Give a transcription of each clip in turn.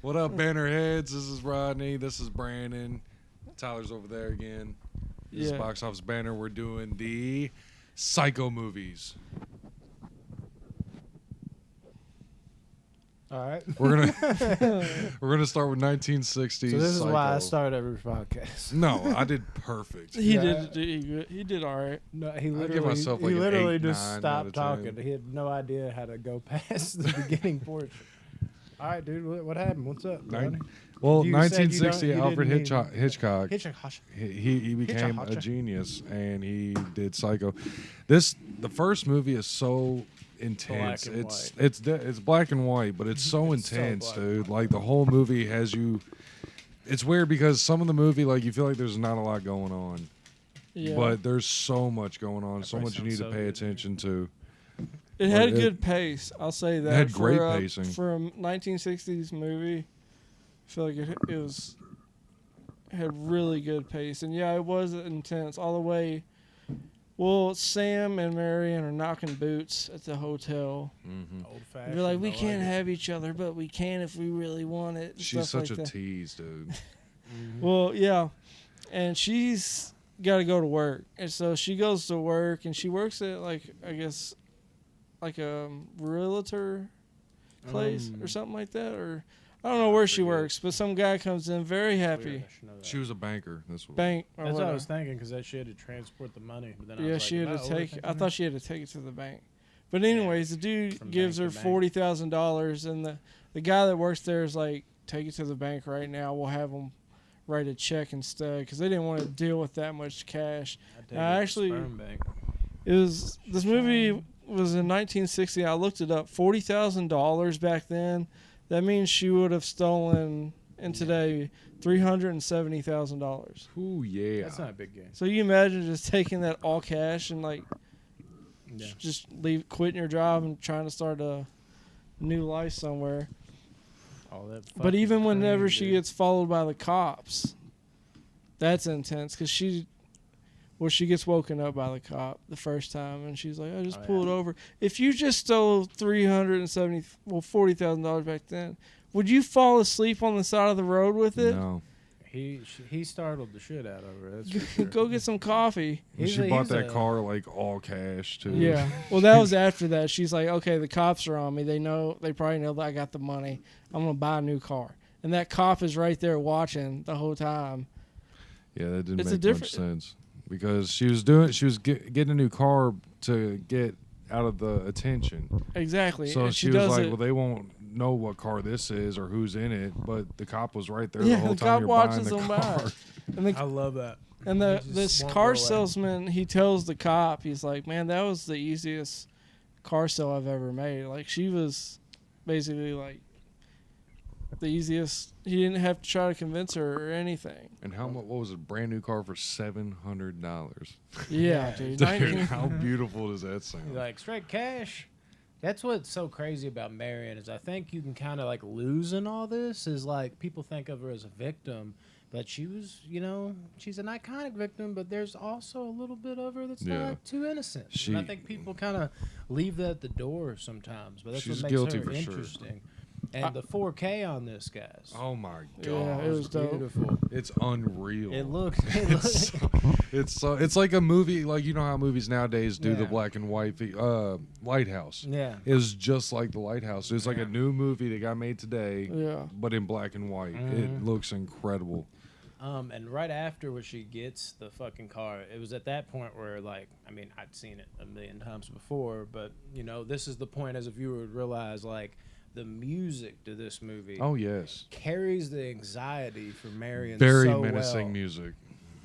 What up, Banner Heads? This is Rodney. This is Brandon. Tyler's over there again. This is Box Office Banner. We're doing the Psycho movies. All right. We're gonna start with 1960s. So this is Psycho. why I start every podcast. No, I did perfect. He did all right. No, he give literally, myself like he an literally 8, just 9 out stopped of 10. talking. He had no idea how to go past the beginning portion. All right, dude. What happened? What's up, Rodney? Well, You said you 1960, don't- you Alfred didn't Hitchcock. He became a Hitchcock. genius, and he did Psycho. The first movie is so intense. Black and It's black and white, but it's so It's so intense, black and dude. white. Like the whole movie has you. It's weird because some of the movie, like you feel like there's not a lot going on, Yeah. but there's so much going on, That so probably much you need sounds to so pay good. attention to. It had Well, good pace. I'll say that. had great for, pacing. For a 1960s movie. I feel like it had really good pace. And yeah, it was intense all the way. Well, Sam and Marion are knocking boots at the hotel. Mm-hmm. Old fashioned. They're like, we can't have each other, but we can if we really want it. and She's stuff such like a that. tease, dude. Well, yeah. And she's got to go to work. And so she goes to work, and she works at, like, I guess, like a realtor place or something like that. Or I don't know where she works, but some guy comes in very happy. She was a banker. This was Bank. Or That's what I whatever. was thinking because she had to transport the money. But then I Yeah, was she like, had to am I take. I overthinking thought this? she had to take it to the bank. But anyways, the dude From gives her bank to bank. $40,000, and the guy that works there is like, take it to the bank right now. We'll have them write a check instead because they didn't want to deal with that much cash. I'd take I it to actually- sperm bank. It was this movie was in 1960. I looked it up. $40,000 back then. That means she would have stolen in today $370,000. Ooh, yeah. That's not a big game. So you imagine just taking that all cash and like Yeah. just quitting your job and trying to start a new life somewhere. All that. But fucking even whenever cream, she dude. gets followed by the cops, that's intense because she gets woken up by the cop the first time and she's like, I just pulled over. If you just stole $40,000 back then, would you fall asleep on the side of the road with it? No. He startled the shit out of her. That's for sure. Go get some coffee. And He's she a- bought he's that a- car like all cash too. Yeah. Well, that was after that. She's like, okay, the cops are on me. They probably know that I got the money. I'm going to buy a new car. And that cop is right there watching the whole time. Yeah, that didn't It's a make different- much sense because she was getting a new car to get out of the attention. Exactly. So and she was does like, it. "Well, they won't know what car this is or who's in it," but the cop was right there the Yeah, whole the time cop you're buying watches the them car. buy. And the I love that. And He just this won't car go away. salesman, he tells the cop, he's like, man, that was the easiest car sale I've ever made. Like, she was basically like the easiest. He didn't have to try to convince her or anything. And how much? What was it? Brand new car for $700. Yeah, Dude, dude. 19 how beautiful does that sound? He's like, straight cash. That's what's so crazy about Marion is I think you can kind of like lose in all this is like people think of her as a victim, but she was, she's an iconic victim, but there's also a little bit of her that's Yeah. not too innocent. She- And I think people kind of leave that at the door sometimes, but that's She's what makes guilty her for sure. interesting. And the 4K on this, guys. Oh my Yeah, god, it was dope. beautiful. it's unreal. It looks. It's like a movie, like you know how movies nowadays do the Yeah. black and white Lighthouse. Yeah. It was just like the Lighthouse. It's like a new movie that got made today, Yeah. but in black and white. It Mhm. looks incredible. And right after when she gets the fucking car, it was at that point where, like, I mean, I'd seen it a million times before, but, this is the point as a viewer would realize, like, the music to this movie Oh yes, carries the anxiety for Marion very so menacing well. music.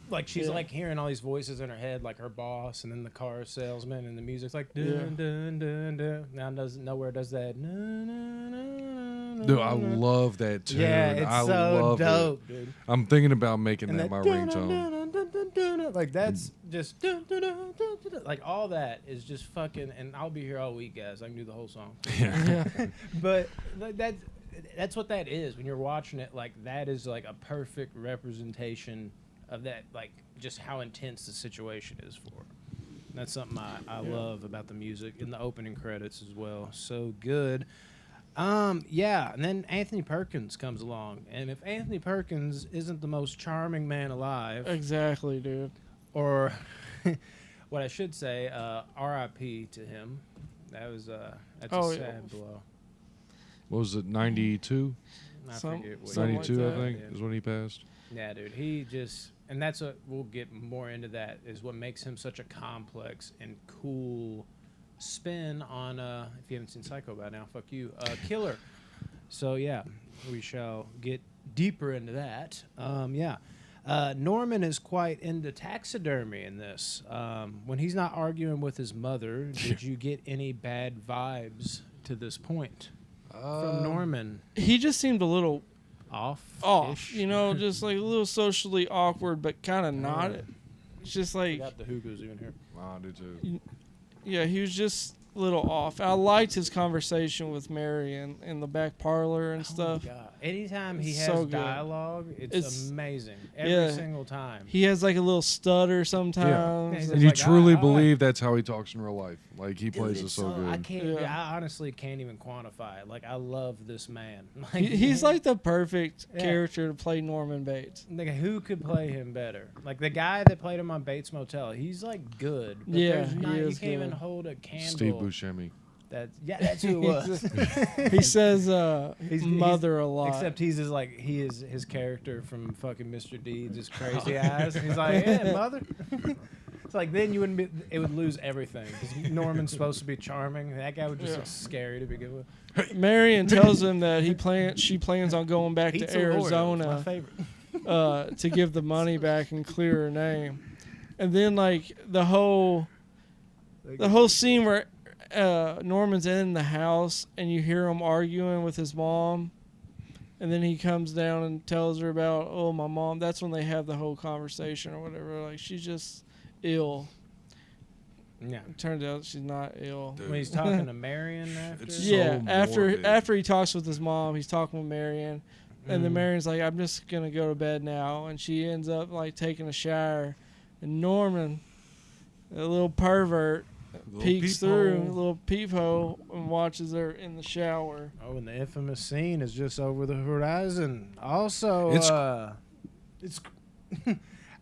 Like, she's, Yeah. like, hearing all these voices in her head, like her boss, and then the car salesman, and the music's like, dun, Yeah. dun, dun, dun. Now nowhere does that. Na, na, na, na, Dude, I na. love that tune. Yeah, it's I so love dope, it. dude. I'm thinking about making And that my dun, ringtone. dun, dun, dun, dun, dun, dun, like that's just dun, dun, dun, dun, dun, dun. Like all that is just fucking. And I'll be here all week, guys. I can do the whole song. Yeah. But that's what that is when you're watching it. Like that is like a perfect representation of that. Like just how intense the situation is for. That's something I love about the music in the opening credits as well. So good. Yeah, and then Anthony Perkins comes along, and if Anthony Perkins isn't the most charming man alive, Exactly, dude. or what I should say, R.I.P. to him. That's Oh, a yeah. sad blow. What was it? 92, I Some- forget what. something like 92, I that. think, Yeah. is when he passed. Yeah, dude. He just, and that's what we'll get more into. That is what makes him such a complex and cool spin on. If you haven't seen Psycho by now, fuck you, Killer. So yeah, we shall get deeper into that. Yeah. Norman is quite into taxidermy in this. When he's not arguing with his mother, did you get any bad vibes to this point from Norman? He just seemed a little Off. off, you know, just like a little socially awkward, but kind of not. It's just I like, got the hookahs even here. I do too. yeah, he was just a little off. I liked his conversation with Marion in the back parlor and stuff. Oh my God. Anytime he It's has so good. dialogue, it's It's- amazing. Every yeah. single time. He has like a little stutter sometimes. He's And you like, truly I- believe that's how he talks in real life. Like, he Dude, plays it it's so I good. can't. Yeah. I honestly can't even quantify it. Like, I love this man. Like, He's like the perfect Yeah. character to play Norman Bates. Like, who could play him better? Like the guy that played him on Bates Motel. He's like good. But Yeah, there's he not, you is can't even good. hold a candle. Steve Buscemi. That's who it was. He says He's- mother a lot. Except he is his character from fucking Mr. Deeds, his crazy eyes. He's like, yeah, mother. It's like then you wouldn't be. It would lose everything because Norman's supposed to be charming. That guy would just Yeah. look scary to begin with. Marion tells him that she plans on going back to Pizza Lord, that's my Arizona favorite. to give the money back and clear her name. And then like the whole scene where Norman's in the house and you hear him arguing with his mom, and then he comes down and tells her about, oh, my mom. That's when they have the whole conversation or whatever. Like, she's just ill. Yeah. It turns out she's not ill. Dude. When he's talking to Marion after. It's Yeah, so after morbid. he talks with his mom, he's talking with Marion, and then Mm. Marion's like, "I'm just gonna go to bed now," and she ends up like taking a shower, and Norman, a little pervert, Little peeks peephole. through a little peephole and watches her in the shower. Oh, and the infamous scene is just over the horizon. Also, it's.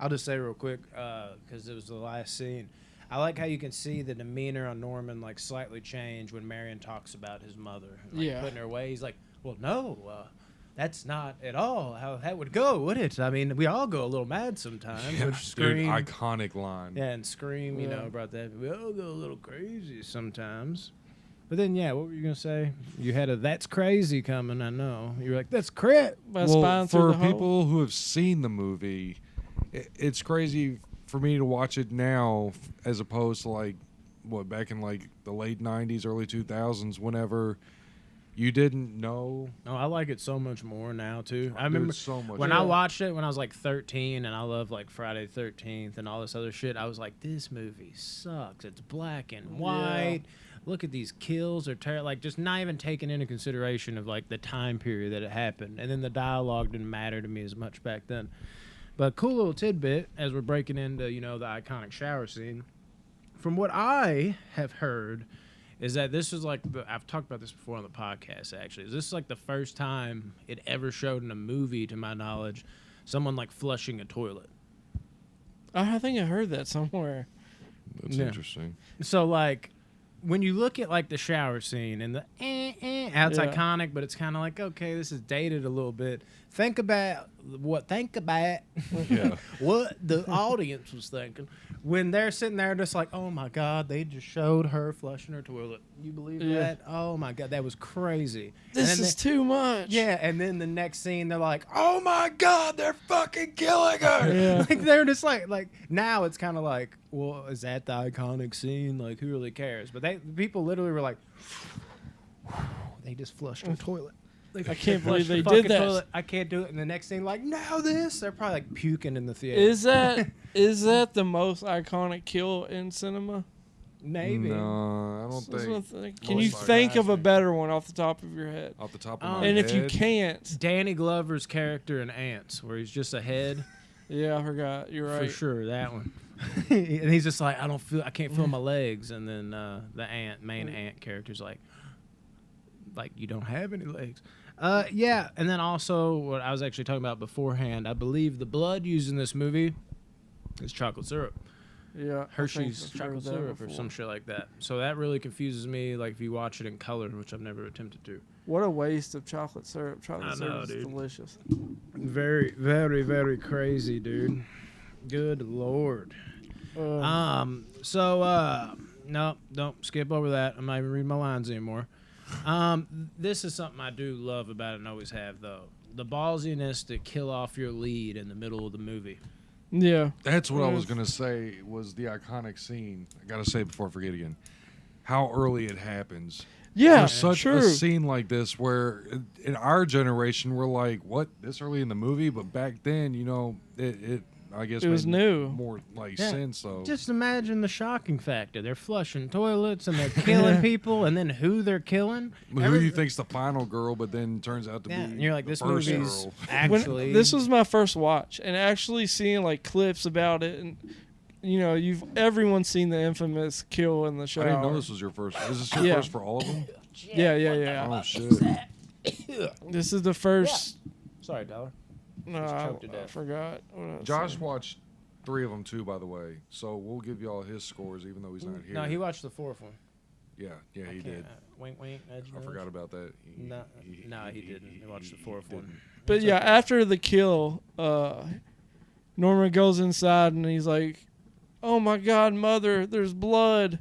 I'll just say real quick because it was the last scene. I like how you can see the demeanor on Norman like slightly change when Marion talks about his mother, like, Yeah. putting her away. He's like, "Well, no, that's not at all how that would go, would it? I mean, we all go a little mad sometimes." Yeah, Which dude, Scream, iconic line. yeah, and Scream, you Yeah. know, about that. We all go a little crazy sometimes. But then, yeah, what were you gonna say? You had a "that's crazy" coming. I know. You were like, "That's crit." By Well, spying through for the hole. people who have seen the movie, it's crazy for me to watch it now as opposed to like back in like the late 90s, early 2000s, whenever you didn't know. Oh, I like it so much more now too. I Dude, remember so much. when Yeah. I watched it when I was like 13, and I love like Friday the 13th and all this other shit. I was like, this movie sucks. It's black and white. Look at these kills. They're like just not even taking into consideration of like the time period that it happened. And then the dialogue didn't matter to me as much back then. But cool little tidbit as we're breaking into, you know, the iconic shower scene. From what I have heard, is that this is like I've talked about this before on the podcast. Actually, is this like the first time it ever showed in a movie, to my knowledge, someone like flushing a toilet? I think I heard that somewhere. That's Yeah. interesting. So like, when you look at like the shower scene and the it's Yeah. iconic, but it's kind of like, okay, this is dated a little bit. Think about what Yeah. what the audience was thinking when they're sitting there just like, oh my God, they just showed her flushing her toilet. You believe Yeah. that? Oh my God, that was crazy. This And then is too much. yeah, and then the next scene, they're like, "Oh my God, they're fucking killing her!" Yeah. Like they're just like now it's kind of like, well, is that the iconic scene? Like, who really cares? But people literally were like, they just flushed her toilet. I can't believe they Fucking did that. toilet. I can't do it. And the next thing, like, now this, they're probably like puking in the theater. Is that the most iconic kill in cinema? Maybe? No, I don't That's what I think. think. Can most you think of a iconic. better one off the top of your head? Off the top of Um, my And head. if you can't, Danny Glover's character in Ants, where he's just a head. yeah, I forgot. You're right. For sure, that one. And he's just like, I can't feel my legs. And then the main ant character's like, like you don't have any legs. Yeah, and then also what I was actually talking about beforehand, I believe the blood used in this movie is chocolate syrup. Yeah, Hershey's chocolate syrup or some shit like that. So that really confuses me, like if you watch it in color, which I've never attempted to. What a waste of chocolate syrup. Chocolate I know, syrup is dude. delicious. Very, very, very crazy, dude. Good lord. No, don't skip over that. I'm not even reading my lines anymore. This is something I do love about it and always have, though. The ballsiness to kill off your lead in the middle of the movie. Yeah. That's what I was gonna say. Was the iconic scene? I gotta say before I forget again, how early it happens. Yeah, For such true. a scene like this, where in our generation we're like, "What? This early in the movie?" But back then, it I guess It was made new. more like Yeah. sense. So Just imagine the shocking factor. They're flushing toilets and they're killing people, and then who they're killing. who you think's the final girl, but then turns out to Yeah, be and you're like, the this first movie's girl. actually. This was my first watch, and actually seeing like clips about it, and everyone's seen the infamous kill in the shower. I didn't know this was your first. Is this your Yeah. first for all of them? Yeah. Oh shit! This is the first. Sorry, Tyler. No, Just choked to I death. forgot. What I was Josh saying. watched 3 of them too, by the way. So we'll give y'all his scores, even though he's not here. No, he watched the fourth one. Yeah, he I did. can't- wink, wink, nudge, I nudge. forgot about that. No, he didn't. He watched the fourth one. But It's yeah, okay. after the kill, Norman goes inside and he's like, "Oh my God, Mother, there's blood."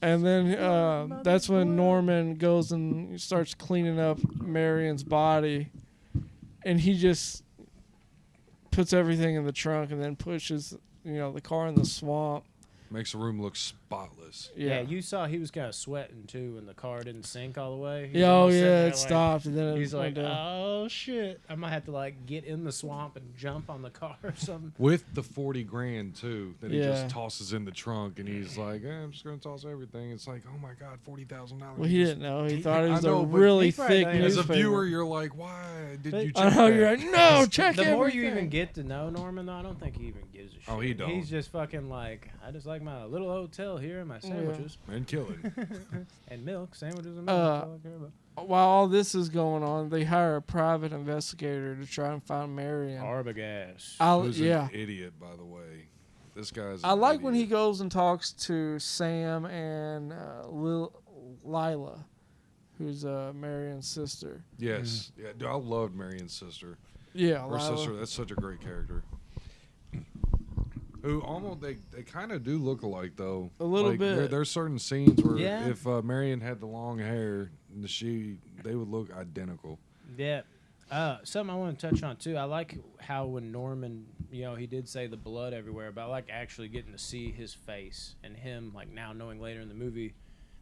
And then that's when Norman goes and starts cleaning up Marion's body, and he just puts everything in the trunk and then pushes the car in the swamp. Makes the room look spotless. Yeah, you saw he was kind of sweating too, and the car didn't sink all the way. He was Yeah, oh almost sitting yeah, there it stopped and then it He's like, went down. oh shit, I might have to like get in the swamp and jump on the car or something. With the 40 grand too, that he Yeah. just tosses in the trunk, and he's like, I'm just gonna toss everything. It's like, oh my God, $40,000. Well, he didn't know. He thought it was I know, a but really he probably thick didn't. As a newspaper. viewer, you're like, why did But- you I check know that? you're like, no, check The everything. more you even get to know Norman, though, I don't think he even gives a shit. Oh, he don't. He's just fucking like, I just like my little hotel here and my sandwiches And killing. and milk. Sandwiches and milk. Uh, That's all I care about. While all this is going on, they hire a private investigator to try and find Marion. Arbogast. Who's Yeah. an idiot, by the way. This guy's. I an like when he idiot. goes and talks to Sam and Lila, who's Marion's sister. Yes, yeah. Dude, I loved Marion's sister. Yeah, Her Lila. sister. That's such a great character. Who almost they kind of do look alike though. A little Like, bit. There's certain scenes where Yeah. if Marion had the long hair, they would look identical. Yeah. Something I want to touch on too. I like how when Norman, he did say the blood everywhere, but I like actually getting to see his face and him, like now knowing later in the movie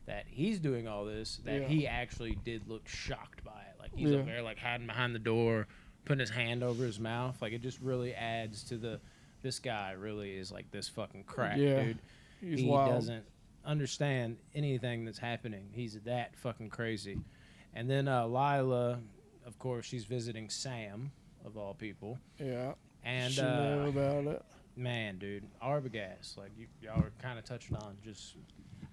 that he's doing all this, that Yeah. he actually did look shocked by it. Like he's Yeah. up there, like hiding behind the door, putting his hand over his mouth. Like it just really adds to this guy really is like this fucking crack, Yeah. dude. He's He wild. doesn't understand anything that's happening. He's that fucking crazy. And then Lila, of course, she's visiting Sam, of all people. Yeah. And she knew about it. man, dude, Arbogast, like y'all were kind of touching on. Just,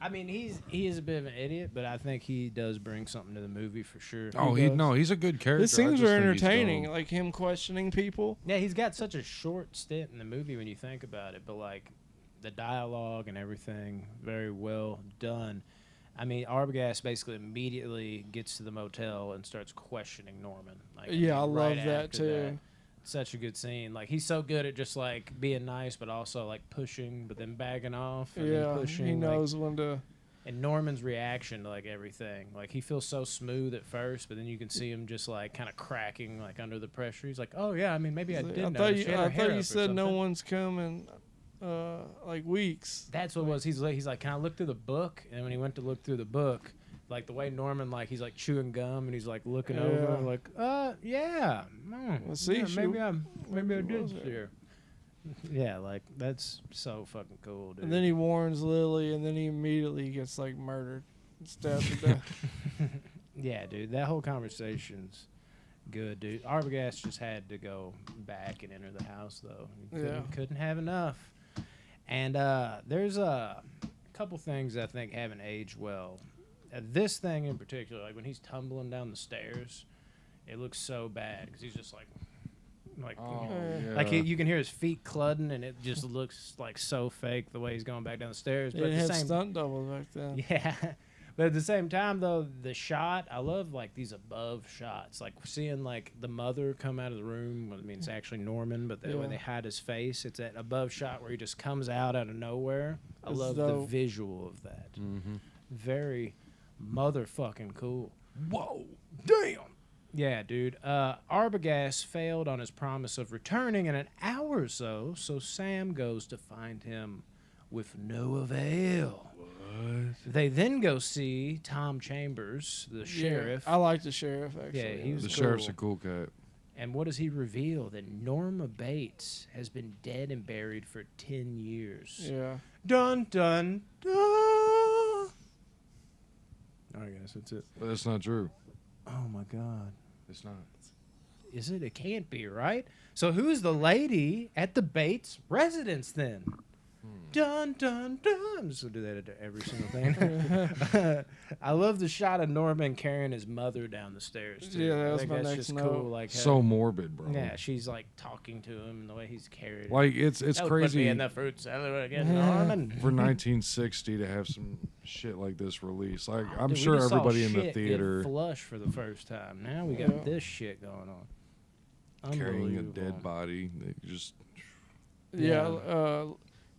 I mean, he is a bit of an idiot, but I think he does bring something to the movie for sure. Oh, does. he's a good character. His I scenes just are think he's entertaining, dumb. like him questioning people. Yeah, he's got such a short stint in the movie when you think about it, but like the dialogue and everything, very well done. I mean, Arbogast basically immediately gets to the motel and starts questioning Norman. Like, Yeah, I right love that after too. that. Such a good scene. Like he's so good at just like being nice, but also like pushing, but then bagging off. And then Yeah, pushing, he like- knows when to. and Norman's reaction to like everything, like he feels so smooth at first, but then you can see him just like kind of cracking like under the pressure. He's like, "Oh yeah, I mean maybe I did I know." thought She had her I hair thought up you or said no something." one's coming, like weeks. That's what it was. He's like, "Can I look through the book?" And when he went to look through the book, like the way Norman, like he's like chewing gum and he's like looking Yeah. over, like, yeah, Well, see, yeah, she- maybe I she did was see there. her." Yeah, like that's so fucking cool, dude. And then he warns Lily, and then he immediately gets like murdered, stabbed to death. Yeah, dude, that whole conversation's good, dude. Arbogast just had to go back and enter the house, though. He couldn't have enough. And there's a couple things I think haven't aged well. this thing in particular, like when he's tumbling down the stairs, it looks so bad because he's just like Oh, yeah. like you can hear his feet cludding, and it just looks like so fake the way he's going back down the stairs. But They at had the same, stunt doubles back then. yeah. But at the same time, though, the shot, I love like these above shots, like seeing like the mother come out of the room. Well, I mean, it's actually Norman, but when they hide his face, it's that above shot where he just comes out of nowhere. I It's love dope. the visual of that. Mm-hmm. Very motherfucking cool. Whoa. Damn. Yeah, dude. Arbogast failed on his promise of returning in an hour or so Sam goes to find him with no avail. What? They then go see Tom Chambers, the sheriff. I like the sheriff, actually. Yeah, he was The cool. sheriff's a cool cat. And what does he reveal? That Norma Bates has been dead and buried for 10 years. Yeah. Dun, dun, dun. All right, guys, that's it. But that's not true. Oh, my God. It's not. Is it? It can't be, right? So who's the lady at the Bates residence then? Dun, dun, dun. I'm just going to do that at every single thing. I love the shot of Norman carrying his mother down the stairs, too. Yeah, that I was think my that's next just note. cool. Like, So morbid, bro. yeah, she's like talking to him and the way he's carried. Like it's That would put me crazy in the fruit salad again, Norman. for 1960 to have some shit like this released. Like I'm Dude, we sure just saw everybody in the shit get theater flush for the first time. Now we got Yeah. this shit going on. carrying a Unbelievable. dead body. They just Yeah.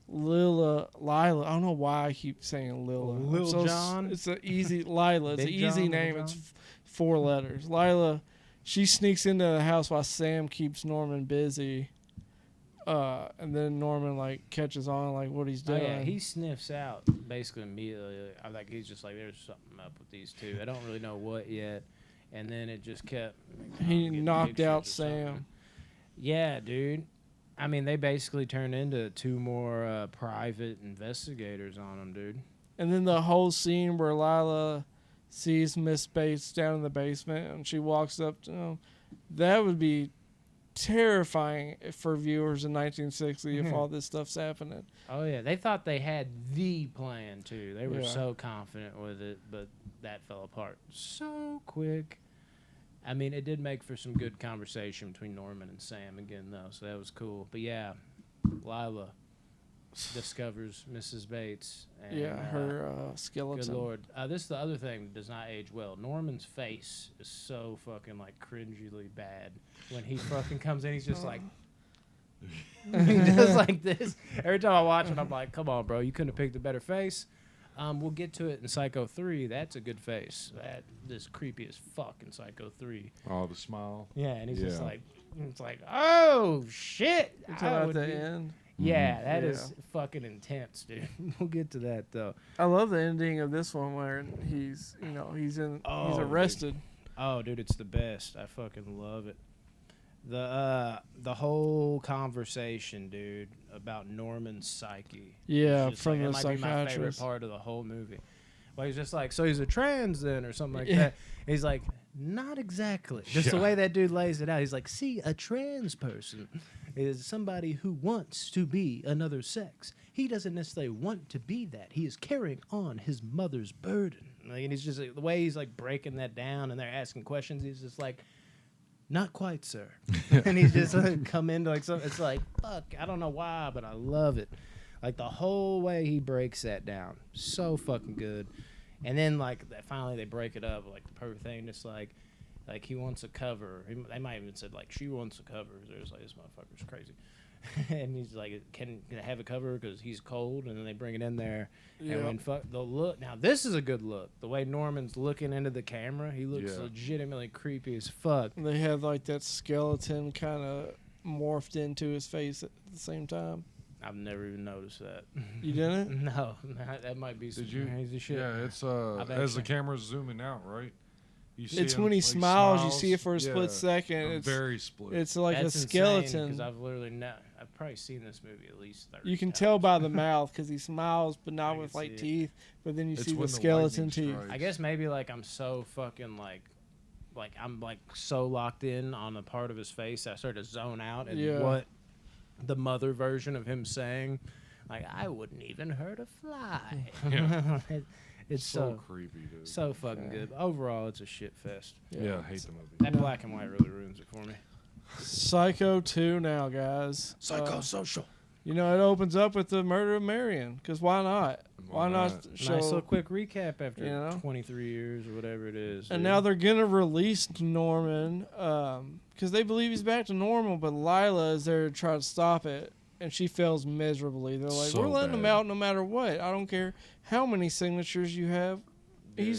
Lila. I don't know why I keep saying Lila. I'm Lil Jon? It's an easy Lila. It's an Big easy John, name. Lil It's Jon? 4 letters. Lila. She sneaks into the house while Sam keeps Norman busy. And then Norman like catches on like what he's Oh, doing. yeah, he sniffs out basically immediately. I like he's just like, there's something up with these two. I don't really know what yet. And then it just kept. He getting knocked pictures out or something. Sam. Yeah, dude. I mean, they basically turned into 2 more private investigators on him, dude. And then the whole scene where Lila sees Miss Bates down in the basement and she walks up to him, that would be terrifying for viewers in 1960 if all this stuff's happening. Oh, yeah. They thought they had the plan, too. They were Yeah. so confident with it, but that fell apart so quick. I mean, it did make for some good conversation between Norman and Sam again, though, so that was cool. But, yeah, Lila discovers Mrs. Bates. And, Yeah, her skeleton. good Lord. This is the other thing that does not age well. Norman's face is so fucking, like, cringily bad. When he fucking comes in, he's just like... he does like this. Every time I watch it, I'm like, come on, bro. You couldn't have picked a better face. We'll get to it in Psycho 3. That's a good face. That is creepy as fuck in Psycho 3. oh the smile. Yeah, and he's just Yeah. like, it's like, oh, shit. You I talking about would the be- end? Yeah, that Yeah. is fucking intense, dude. We'll get to that, though. I love the ending of this one where he's he's Oh, dude. arrested. Oh, dude, it's the best. I fucking love it. The whole conversation, dude, about Norman's psyche. Yeah, It's just from like, the it might be my favorite psychiatrist. part of the whole movie. Well, he's just like, so he's a trans then, or something like Yeah. that. He's like, not exactly. Just the Yeah. way that dude lays it out. He's like, see, a trans person is somebody who wants to be another sex. He doesn't necessarily want to be that. He is carrying on his mother's burden. Like, and he's just like, the way he's like breaking that down, and they're asking questions. He's just like, not quite, sir. And he's just like, come into like something. It's like, fuck, I don't know why, but I love it. Like the whole way he breaks that down, so fucking good. And then like finally they break it up, like the perfect thing. Just like he wants a cover. They might even said like she wants a cover. There's like this motherfucker's crazy. And he's like, can I have a cover because he's cold? And then they bring it in there. Yeah. And when the look, now this is a good look. The way Norman's looking into the camera, he looks Yeah. legitimately creepy as fuck. They had like that skeleton kind of morphed into his face at the same time. I've never even noticed that. You didn't? No, that might be some Did you? crazy shit. Yeah, it's I've as the actually- camera's zooming out, right? You It's him, when he like, smiles, you see it for a Yeah, split second. a It's very split. it's like That's a insane, skeleton. because I've literally I've probably seen this movie at least 30 You can times. tell by the mouth because he smiles, but I not can with see like it. teeth. But then you It's see when the the skeleton lightning teeth. strikes. I guess maybe like I'm so fucking like I'm like so locked in on a part of his face I start to zone out and Yeah. what the mother version of him saying, like I wouldn't even hurt a fly. Yeah. It's so so creepy, dude. so fucking good. Overall, it's a shit fest. Yeah, I hate the movie. That black and white really ruins it for me. Psycho 2 now, guys. Psychosocial. You know, it opens up with the murder of Marion. Because why not? Why not show... Nice little quick recap after you know? 23 years or whatever it is. And dude. now they're going to release Norman because they believe he's back to normal, but Lila is there to try to stop it, and she fails miserably. They're like, So we're letting him bad. out no matter what. I don't care how many signatures you have. Dude.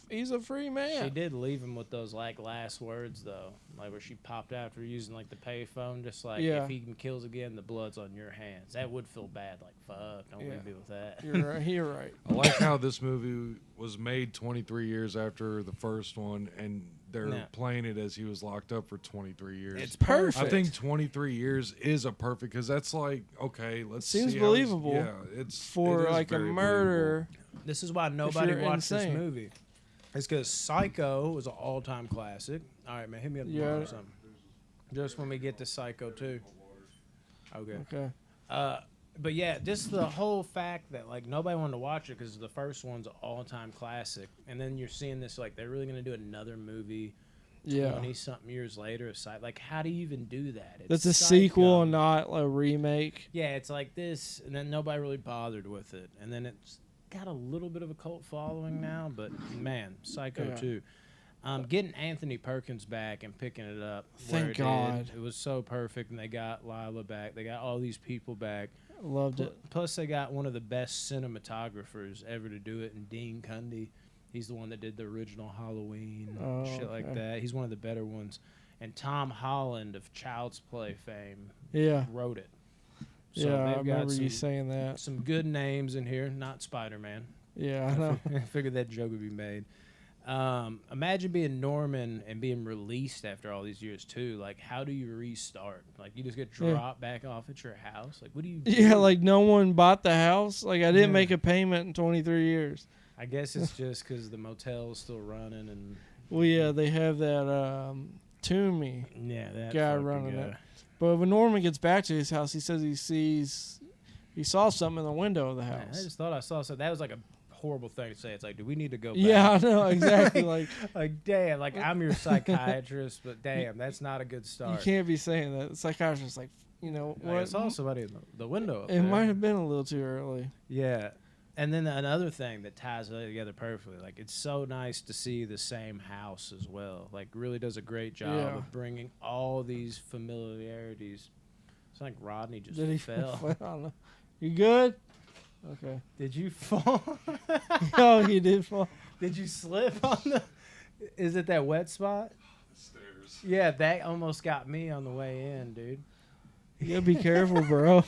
He's a free man. She did leave him with those like last words though, like where she popped out after using like the payphone, just like Yeah. if he kills again, the blood's on your hands. That would feel bad. Like fuck, don't leave me with that. You're right. You're right. I like how this movie was made 23 years after the first one, and they're Yeah. playing it as he was locked up for 23 years. It's perfect. I think 23 years is a perfect because that's like okay. Let's Seems see how he's- believable Yeah, it's For it is like a very murder. This is why nobody you're watched this insane. movie. It's because Psycho was an all-time classic. All right, man, hit me up tomorrow or something. Just when we get to Psycho 2. Okay. Okay. But yeah, just the whole fact that like nobody wanted to watch it because the first one's an all-time classic, and then you're seeing this like they're really gonna do another movie. Yeah. 20-something years later, like how do you even do that? It's That's a Psycho. sequel and not a remake. Yeah, it's like this, and then nobody really bothered with it, and then it's got a little bit of a cult following now, but man, Psycho Yeah. 2. Getting Anthony Perkins back and picking it up. Thank where it God. did, it was so perfect, and they got Lila back. They got all these people back. Loved it. Plus, they got one of the best cinematographers ever to do it, in Dean Cundy. He's the one that did the original Halloween, Oh, shit like okay. that. He's one of the better ones. And Tom Holland of Child's Play fame Yeah. wrote it. So Yeah, I they've got remember you some, saying that. some good names in here, not Spider-Man. Yeah, I know. I figured that joke would be made. Imagine being Norman and being released after all these years too. Like, how do you restart? Like, you just get dropped back off at your house. Like, what do you? Yeah, do? like no one bought the house. Like I didn't Yeah. make a payment in 23 years. I guess it's just because the motel's still running and Well, yeah, they have that Toomey yeah, that guy fucking running guy. it. But when Norman gets back to his house, he says he saw something in the window of the Man, I house. just thought I saw something. That was like a horrible thing to say. It's like, do we need to go back? Yeah, I know exactly. Like Like, damn, like I'm your psychiatrist, but damn, that's not a good you start. can't be saying that. The psychiatrist's like, you know Like, I what? saw somebody in the window. Up It there. might have been a little too early. Yeah. And then another thing that ties it together perfectly, like it's so nice to see the same house as well. Like really does a great job Yeah. of bringing all these familiarities. It's like Rodney just Did he fell. I don't know. You good? Okay. Did you fall? Oh, he did fall. Did you slip on the? Is it that wet spot? Stairs. Yeah, that almost got me on the way in, dude. You gotta be careful, bro.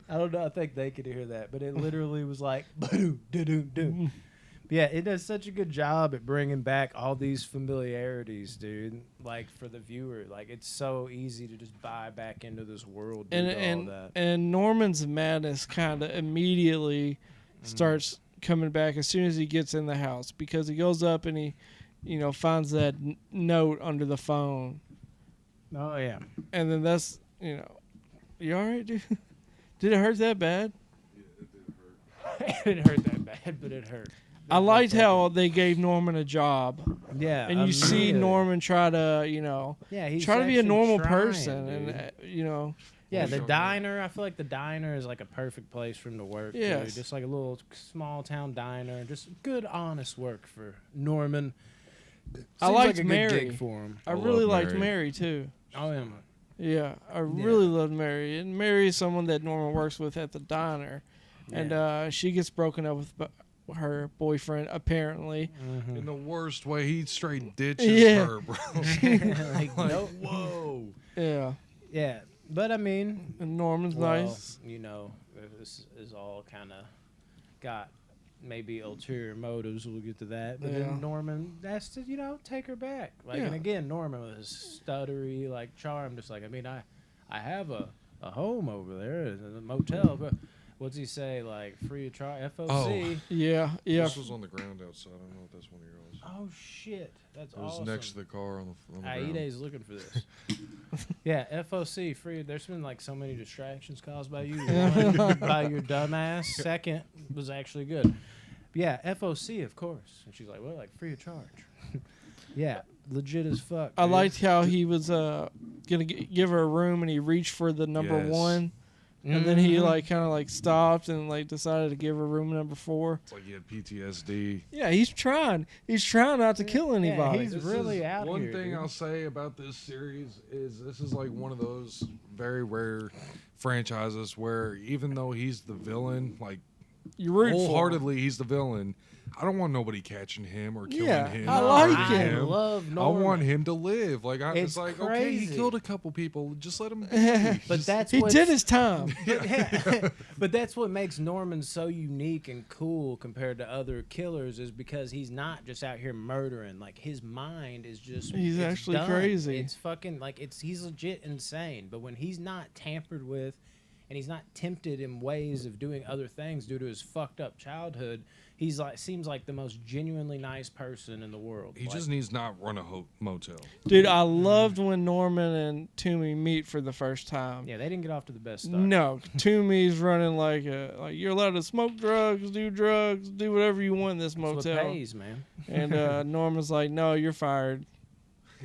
I don't know. I think they could hear that, but it literally was like, "Ba-doo, da-doo, doo." Yeah, it does such a good job at bringing back all these familiarities, dude. Like for the viewer, like it's so easy to just buy back into this world, dude, and all that. and Norman's madness kind of immediately starts coming back as soon as he gets in the house because he goes up and he, finds that note under the phone, Oh yeah, and then that's you all right, dude? Did it hurt that bad? it hurt that bad, but it hurt. I liked how they gave Norman a job, Yeah, and you see immediately. Norman try to, Yeah, he's try to be a actually normal trying, person, dude. and Yeah, the Sure. diner. I feel like the diner is like a perfect place for him to work. Yes. Dude. Just like a little small town diner. Just good, honest work for Norman. I Seems liked like a good Mary. gig for him. I I really love liked Mary. Mary too. Oh yeah. Yeah, I really loved Mary. And Mary is someone that Norman works with at the diner. And she gets broken up with her boyfriend, apparently. Mm-hmm. In the worst way, he straight ditches Yeah. her, bro. like, nope. Whoa. Yeah. Yeah, but I mean, And Norman's well, nice. this is all kind of got maybe ulterior motives. We'll get to that. But Yeah. then Norman has to, take her back. Like, Yeah. and again, Norman with his stuttery, like, charm. Just like, I mean, I have a home over there, a motel. But what's he say? Like, free to try FOC. Yeah, yeah. This was on the ground outside. I don't know if that's one of yours. Oh, shit. That's It was awesome. next to the car on the ground. Aide's looking for this. Yeah, FOC free. There's been like so many distractions caused by you. One, by your dumbass. Second was actually good. Yeah, FOC, of course. And she's like, well, like free of charge. Yeah, legit as fuck. I dude. liked how he was gonna give her a room, and he reached for the number Yes. 1, and then he Mhm. like kind of like stopped and like decided to give her room number 4. It's like he had PTSD. Yeah, he's trying. He's trying not to kill anybody. he's really out One here, thing dude. I'll say about this series is this is like one of those very rare franchises where even though he's the villain, like You root for him. wholeheartedly he's the villain, I don't want nobody catching him or killing Yeah, him. I or like hurting him. I love I Norman. want him to live. Like it's It's like okay, he crazy. killed a couple people. Just let him. But Just- that's He what's- did his time. But that's what makes Norman so unique and cool compared to other killers is because he's not just out here murdering. Like his mind is just He's it's actually done. crazy. It's fucking like he's legit insane. But when he's not tampered with and he's not tempted in ways of doing other things due to his fucked up childhood, he's like seems like the most genuinely nice person in the world. he Like, just needs not run a motel. Dude, I loved when Norman and Toomey meet for the first time. yeah, they didn't get off to the best start. No, Toomey's running like you're allowed to smoke drugs, do whatever you want in this That's what motel. pays, man. And Norman's like, no, you're fired.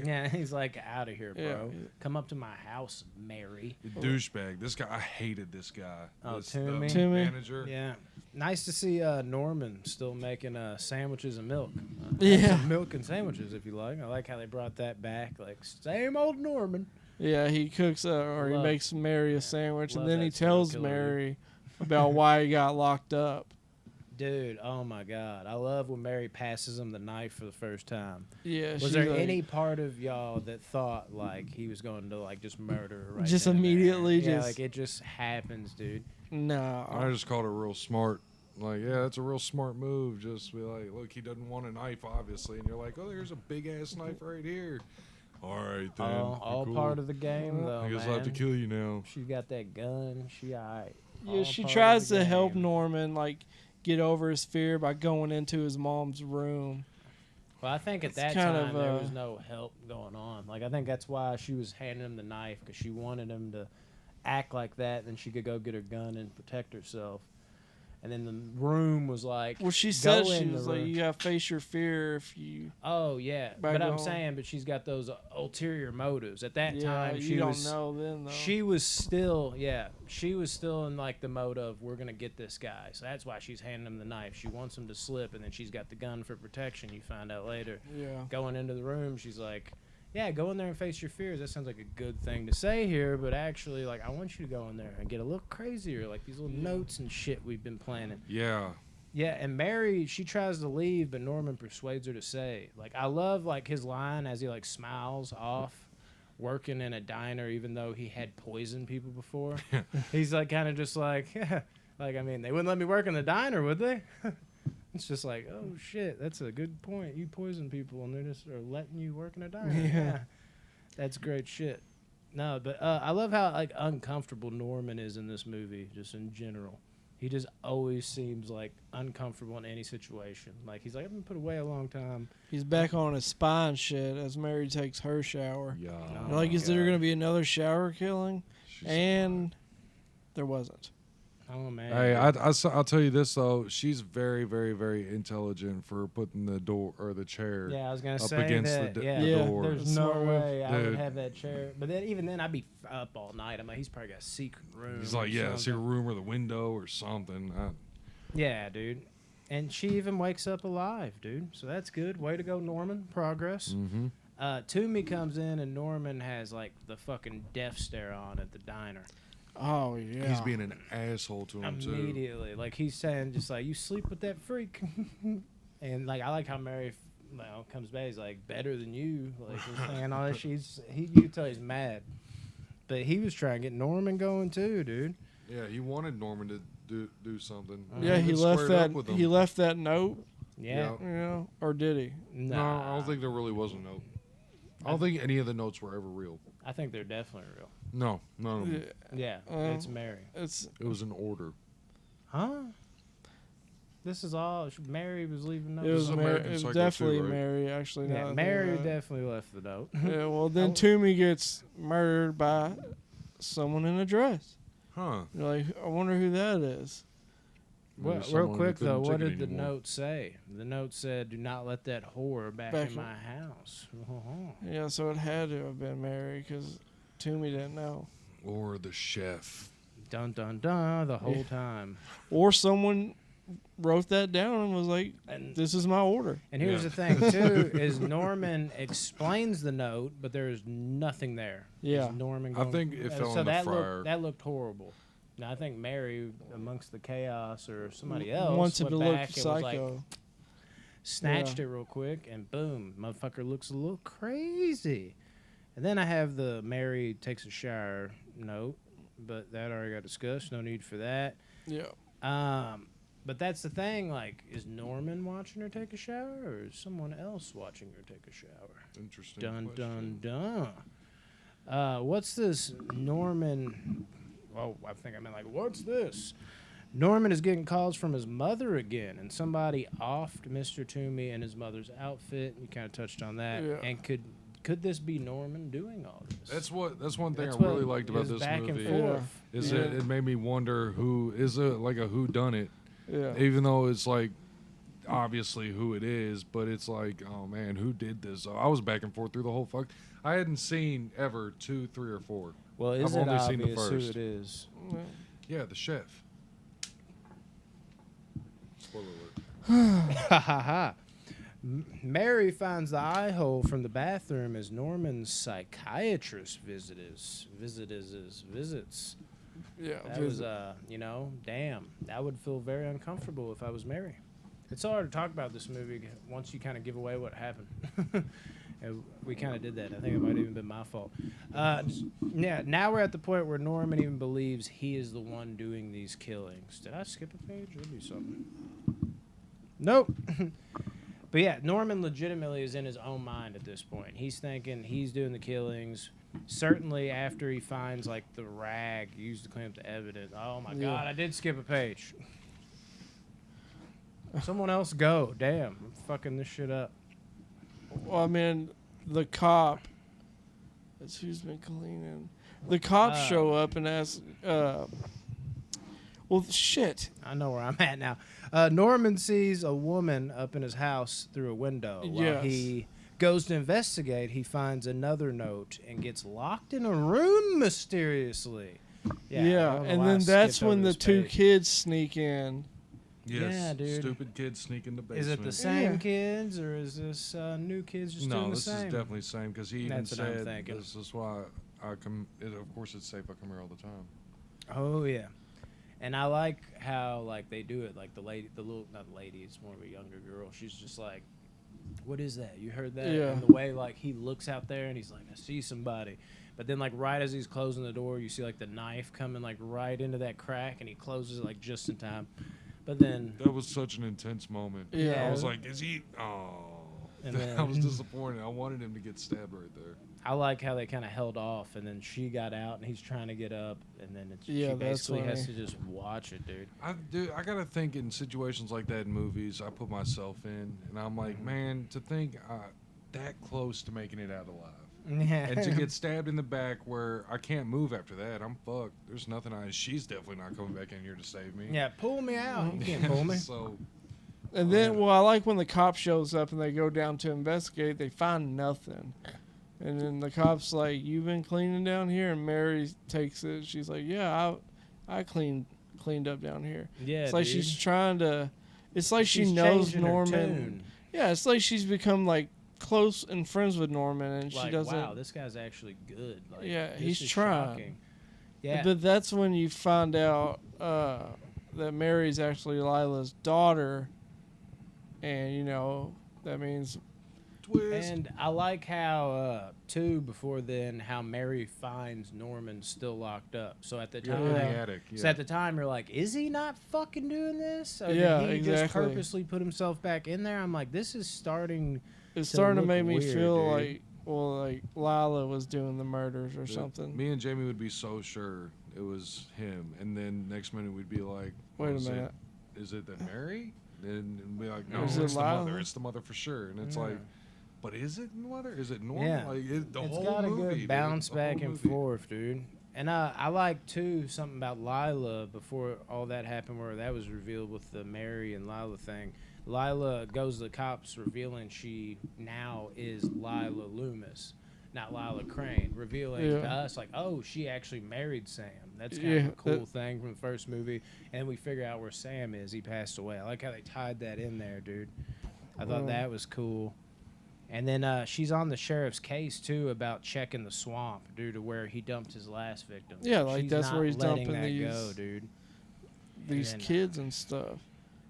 Yeah, he's like out of here, bro. Yeah. Come up to my house, Mary. Douchebag. This guy, I hated this guy. Oh, This, Toomey? the Toomey? manager. Yeah, nice to see Norman still making sandwiches and milk. Yeah. Some milk and sandwiches, if you like. I like how they brought that back. Like same old Norman. Yeah, he cooks or he Love- makes Mary a sandwich, love and then he that serial tells killer, Mary about why he got locked up. Dude, oh my God, I love when Mary passes him the knife for the first time. Yeah, Was she's there like- any part of y'all that thought like he was going to like just murder her right Just then and there? immediately Yeah, just- like it just happens, dude. No. I just called it real smart. Like, yeah, that's a real smart move. Just be like, look, he doesn't want a knife, obviously, and you're like, oh, there's a big ass knife right here. All right, then. All part of the game, though. I guess man. I'll have to kill you now. She's got that gun. She alright. Yeah, All she part of tries the to help game. Norman like get over his fear by going into his mom's room. Well, I think at It's that kind time of, there was no help going on. Like I think that's why she was handing him the knife because she wanted him to act like that, and then she could go get her gun and protect herself. And then the room was like, Well, she go said she in the was like, room. you gotta face your fear if you. Oh yeah, By but I'm going- saying, but she's got those ulterior motives. At that Yeah, time, you she don't was know then though. she was still she was still in like the mode of we're gonna get this guy. So that's why she's handing him the knife. She wants him to slip, and then she's got the gun for protection. You find out later. Yeah. Going into the room, she's like, yeah, go in there and face your fears. That sounds like a good thing to say here, but actually, like, I want you to go in there and get a little crazier, like these little notes and shit we've been planning. Yeah. Yeah, and Mary, she tries to leave, but Norman persuades her to stay. Like, I love, like, his line as he, like, smiles off working in a diner, even though he had poisoned people before. He's, like, kind of just like, like, I mean, they wouldn't let me work in the diner, would they? It's just like, oh, shit, that's a good point. You poison people, and they're just are letting you work in a diner. Yeah. That's great shit. No, but I love how, like, uncomfortable Norman is in this movie, just in general. He just always seems like uncomfortable in any situation. Like he's like, I've been put away a long time. He's back on his spine shit as Mary takes her shower. Yeah. You're like, is there God. gonna be another shower killing? She's And there wasn't. Oh man. Hey, I'll tell you this though. She's very, very, very intelligent for putting the door or the chair yeah, I was gonna up say against that. the Yeah, door. There's That's no smart move. way I would Dude. have that chair. But then even then, I'd be up all night. I'm like, he's probably got a secret room. He's like, or yeah, see a something. room or the window or something. Yeah, dude. And she even wakes up alive, dude. So that's good. Way to go, Norman. Progress. Mm-hmm. Toomey comes in and Norman has like the fucking death stare on at the diner. Oh yeah. He's being an asshole to him too. Immediately, like he's saying, just like you sleep with that freak, and like I like how Mary, comes back. He's like better than you, like he's saying all that. You can tell he's mad, but he was trying to get Norman going too, dude. Yeah, he wanted Norman to do something. Yeah, he even left squared that. up with him. He left that note. Yeah, You know, or did he? No, I don't think there really was a note. I don't think any of the notes were ever real. I think they're definitely real. No, none of them. Yeah, Well, it's Mary. It's It was an order. Huh? This is all Mary was leaving notes. it was, is Mary, American it was Psycho definitely too, right? Mary. Actually, now Yeah, that I think Mary about it. definitely left the note. Yeah, well, then Toomey gets murdered by someone in a dress. Huh. You're like, I wonder who that is. Well, Maybe real someone quick couldn't though, what take it did the anymore. note say? The note said, "Do not let that whore back Back in in- my house." Yeah, so it had to have been Mary because Toomey didn't know. Or the chef. Dun dun dun the whole Yeah. time. Or someone wrote that down and was like, And this is my order. and here's Yeah. the thing too: is Norman explains the note, but there's nothing there. Yeah. Is Norman I going, think it fell so in the that fryer. that looked horrible. Now I think Mary, amongst the chaos or somebody else, Wanted went to look back and was like, psycho. snatched Yeah. it real quick, and boom, motherfucker looks a little crazy. And then I have the Mary takes a shower note, but that already got discussed. No need for that. Yeah. But that's the thing. Like, is Norman watching her take a shower, or is someone else watching her take a shower? Interesting. Dun question. dun dun. What's this Norman? Oh, I think I meant like, what's this? Norman is getting calls from his mother again, and somebody offed Mr. Toomey and his mother's outfit. You kind of touched on that. Yeah. And could this be Norman doing all this? That's one thing That's I really what liked about is this back movie. and forth. Is Yeah. it made me wonder who is it like a who done it, Yeah. even though it's like obviously who it is, but it's like, oh man, who did this? So I was back and forth through the whole fuck. I hadn't seen ever 2, 3, or 4. Well, is I've it only seen the obvious who first. it is? Yeah, the chef. Spoiler alert. Ha ha ha. Mary finds the eye hole from the bathroom as Norman's psychiatrist visits. Yeah. That was, damn. That would feel very uncomfortable if I was Mary. It's hard to talk about this movie once you kind of give away what happened. And we kind of did that. I think it might have even been my fault. Yeah, now we're at the point where Norman even believes he is the one doing these killings. Did I skip a page? That'd be something. Nope. But yeah, Norman legitimately is in his own mind at this point. He's thinking he's doing the killings. Certainly after he finds like the rag used to clean up the evidence. Oh my Yeah. God, I did skip a page. Someone else go. Damn, I'm fucking this shit up. Well, I mean, the cop. That's who's been cleaning. The cops show up and ask. Well, shit. I know where I'm at now. Norman sees a woman up in his house through a window. While Yes. he goes to investigate, he finds another note and gets locked in a room mysteriously. Yeah, I don't know and why I then that's skipped when over the this two page. kids sneak in. Yes, Yeah, dude. stupid kids sneak in the basement. Is it the same Yeah. kids, or is this new kids just No, doing the this same? is definitely the same because he even That's what I'm said thinking. this is why I come. Of course, it's safe. I come here all the time. Oh yeah, and I like how like they do it. Like the lady, not lady, it's more of a younger girl. She's just like, "What is that? You heard that?" Yeah. And the way like he looks out there and he's like, "I see somebody," but then like right as he's closing the door, you see like the knife coming like right into that crack, and he closes it like just in time. But then That was such an intense moment. Yeah. I was like, is he? Oh. And I was then- disappointed. I wanted him to get stabbed right there. I like how they kind of held off, and then she got out, and he's trying to get up, and then Yeah, she that's basically has to funny. just watch it, dude. I gotta think in situations like that in movies. I put myself in, and I'm like, Mm-hmm. man, to think that close to making it out alive, Yeah. and to get stabbed in the back where I can't move after that, I'm fucked. There's nothing. She's definitely not coming back in here to save me. Yeah, pull me out. You can't pull me. So And then, well, I like when the cop shows up and they go down to investigate. They find nothing, and then the cop's like, "You've been cleaning down here," and Mary takes it. She's like, "Yeah, I cleaned up down here." Yeah, It's like dude. she's trying to. It's like She's she knows changing her Norman. tune. Yeah, it's like she's become like close and friends with Norman, and Like, she doesn't. wow, this guy's actually good. Like, Yeah, this he's is trying. shocking. Yeah, But that's when you find out that Mary's actually Lila's daughter, and that means twist. and I like how too before then how Mary finds Norman still locked up. So at the Yeah, time, in the attic. Yeah. so at the time you're like, is he not fucking doing this? Or Yeah, did he just exactly. purposely put himself back in there? I'm like, this is starting. it's To starting to look make me weird, feel dude. like Lila was doing the murders or Dude, something. Me and Jamie would be so sure it was him, and then next minute we'd be like, Wait a is minute. Is it the Mary? And be like, no, Is it's it the mother. Lila? It's the mother for sure. And it's Yeah. like, but is it the mother? Is it normal? Yeah. Like the It's whole got a movie, good dude. bounce The whole back and movie. forth, dude. And I like too something about Lila before all that happened, where that was revealed with the Mary and Lila thing. Lila goes to the cops, revealing she now is Lila Loomis, not Lila Crane, revealing to us like, oh, she actually married Sam. That's kind of a cool thing from the first movie. And we figure out where Sam is. He passed away. I like how they tied that in there, dude. I thought that was cool. And then she's on the sheriff's case too about checking the swamp due to where he dumped his last victim. Yeah, like she's that's not where he's letting dumping that these go, dude. These And then, kids and stuff.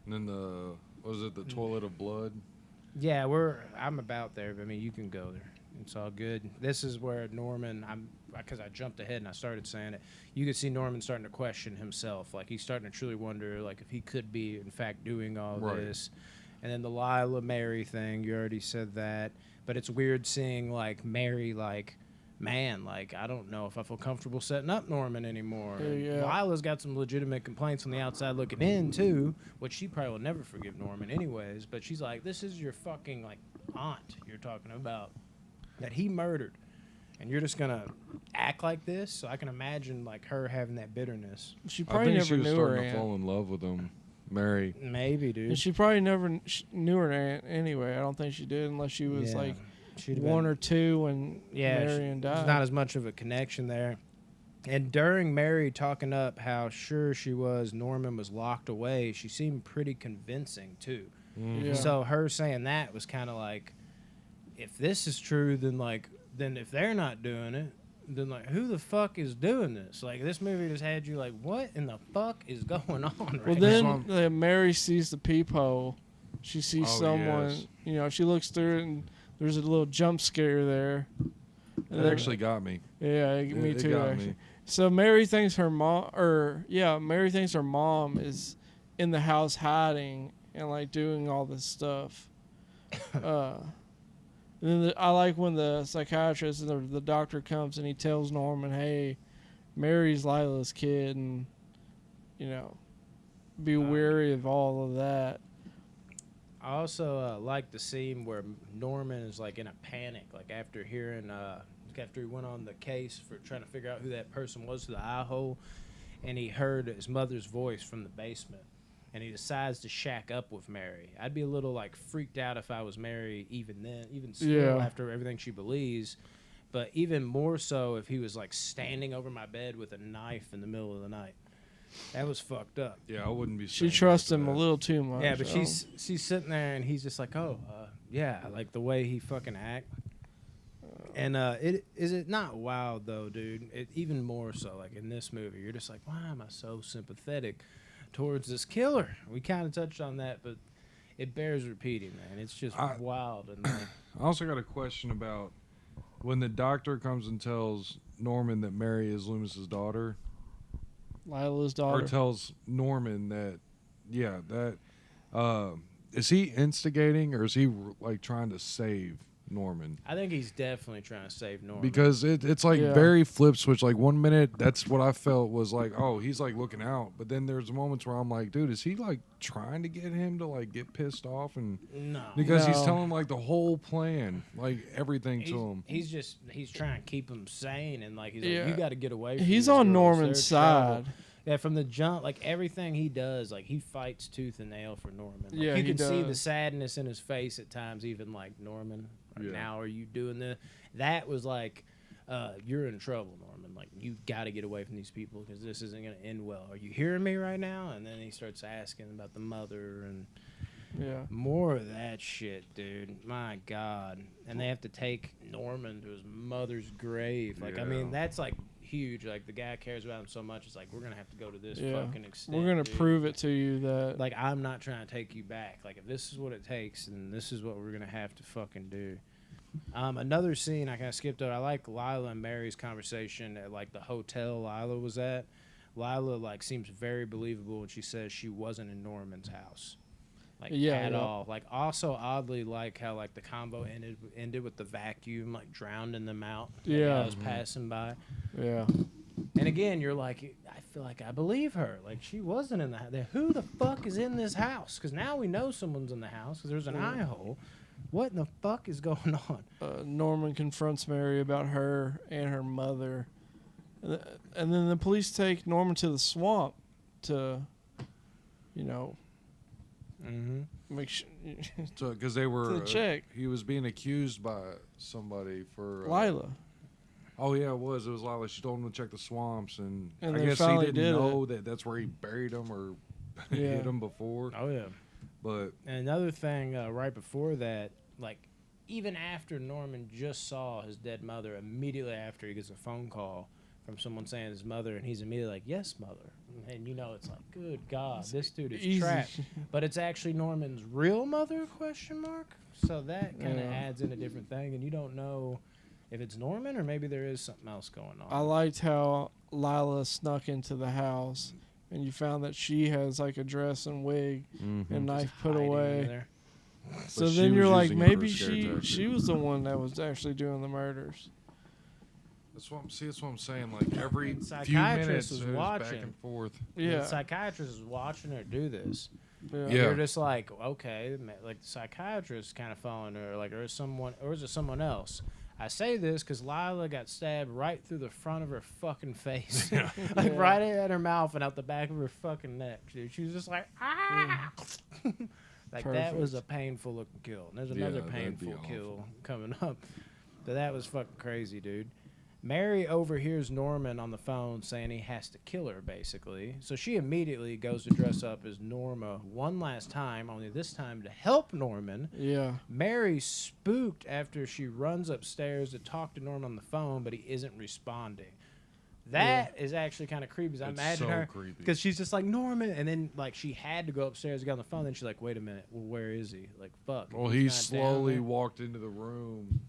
And then the toilet of blood? Yeah, I'm about there. But I mean, you can go there. It's all good. This is where Norman. Because I jumped ahead and I started saying it. You could see Norman starting to question himself. Like he's starting to truly wonder, like if he could be in fact doing all this. And then the Lila Mary thing, you already said that. But it's weird seeing, like, Mary, like, man, like, I don't know if I feel comfortable setting up Norman anymore. Lila's got some legitimate complaints on the outside looking in, too, which she probably will never forgive Norman anyways. But she's like, this is your fucking, like, aunt you're talking about that he murdered. And you're just going to act like this? So I can imagine, like, her having that bitterness. She probably never she was knew her starting aunt. to fall in love with him. Mary. Maybe, dude. And she probably never knew her aunt anyway. I don't think she did unless she was like one or two when Marion died. There's not as much of a connection there. And during Mary talking up how sure she was Norman was locked away, she seemed pretty convincing too. Yeah. So her saying that was kind of like, if this is true, then if they're not doing it, then like who the fuck is doing this? Like this movie just had you like, what in the fuck is going on right Well, then Mary sees the peephole. She sees someone. Yes. You know, she looks through it and there's a little jump scare there. It actually got me. Yeah, me it too. got Actually, me. so Mary thinks her Mary thinks her mom is in the house hiding and like doing all this stuff. And then I like when the psychiatrist and the doctor comes and he tells Norman, "Hey, Mary's Lila's kid, and you know, be wary of all of that." I also like the scene where Norman is like in a panic, like after hearing, after he went on the case for trying to figure out who that person was through the eye hole, and he heard his mother's voice from the basement, and he decides to shack up with Mary. I'd be a little like freaked out if I was Mary, even still after everything she believes, but even more so if he was like standing over my bed with a knife in the middle of the night. That was fucked up. Yeah, I wouldn't be. She trusts him a little too much. Yeah, but she's sitting there and he's just like, yeah, like the way he fucking act. And it not wild though, dude. Even more so, like in this movie, you're just like, why am I so sympathetic towards this killer? We kind of touched on that, but it bears repeating, man. It's just wild. And I also got a question about when the doctor comes and tells Norman that Mary is Loomis's daughter. Lila's daughter. Or tells Norman that, is he instigating or is he like trying to save Norman? I think he's definitely trying to save Norman. Because it's like very flip switch. Like 1 minute, that's what I felt was like, oh, he's like looking out. But then there's moments where I'm like, dude, is he like trying to get him to like get pissed off? And no. Because he's telling like the whole plan, like everything to him. He's trying to keep him sane and like he's like, you got to get away from He's these on girls. Norman's They're side. trouble. Yeah, from the jump, like everything he does, like he fights tooth and nail for Norman. Like, Yeah, you he can see the does. sadness in his face at times, even like Norman. Now are you doing this? That was like, you're in trouble, Norman. Like you got to get away from these people because this isn't gonna end well. Are you hearing me right now? And then he starts asking about the mother and more of that shit, dude. My God. And they have to take Norman to his mother's grave. Like I mean, that's like huge. Like the guy cares about him so much. It's like we're gonna have to go to this fucking extent. We're gonna prove it to you that like I'm not trying to take you back. Like if this is what it takes, then this is what we're gonna have to fucking do. Another scene I kind of skipped over. I like Lila and Mary's conversation at like the hotel Lila was at. Lila like seems very believable when she says she wasn't in Norman's house. Like at all. Like also oddly like how like the combo ended with the vacuum like drowning them out. I was passing by. Yeah. And again, you're like, I feel like I believe her. Like she wasn't in the house. Who the fuck is in this house? Because now we know someone's in the house because there's an eye hole. What in the fuck is going on? Norman confronts Mary about her and her mother. And then the police take Norman to the swamp to, Mm-hmm. make sure. So because they were To check. he was being accused by somebody for Lila. Oh yeah, it was Lila. She told him to check the swamps, and And I they guess he finally didn't did know that that's where he buried him or Yeah. hit him before. Oh yeah. But And another thing, right before that, like even after Norman just saw his dead mother, immediately after he gets a phone call from someone saying his mother, and he's immediately like, "Yes, mother," and it's like, "Good God, this dude is Easy. trapped." But it's actually Norman's real mother? Question mark. So that kind of Yeah. adds in a different thing, and you don't know if it's Norman or maybe there is something else going on. I liked how Lila snuck into the house, and you found that she has like a dress and wig and Just knife put hiding in away. there. So But she then you're was like, using it for a maybe scare she tactic. was the one that was actually doing the murders. that's what I'm saying. Like every And few psychiatrist minutes, was it was back watching. and forth. Yeah. The psychiatrist is watching her do this. Yeah. Yeah. You're just like, okay, like the psychiatrist kind of following her, like, or is it someone else? I say this because Lila got stabbed right through the front of her fucking face, like Yeah. right at her mouth and out the back of her fucking neck. Dude, she was just like, ah, like that was a Perfect. painful looking kill. And there's Yeah, another that'd be painful kill awful. coming up, but that was fucking crazy, dude. Mary overhears Norman on the phone saying he has to kill her, basically. So she immediately goes to dress up as Norma one last time, only this time to help Norman. Yeah. Mary spooked after she runs upstairs to talk to Norman on the phone, but he isn't responding. That is actually kind of creepy. 'Cause I It's imagine so her creepy. because she's just like Norman, and then like she had to go upstairs to get on the phone. Then she's like, "Wait a minute, well, where is he?" Like, fuck. Well, he's he not down slowly there. walked into the room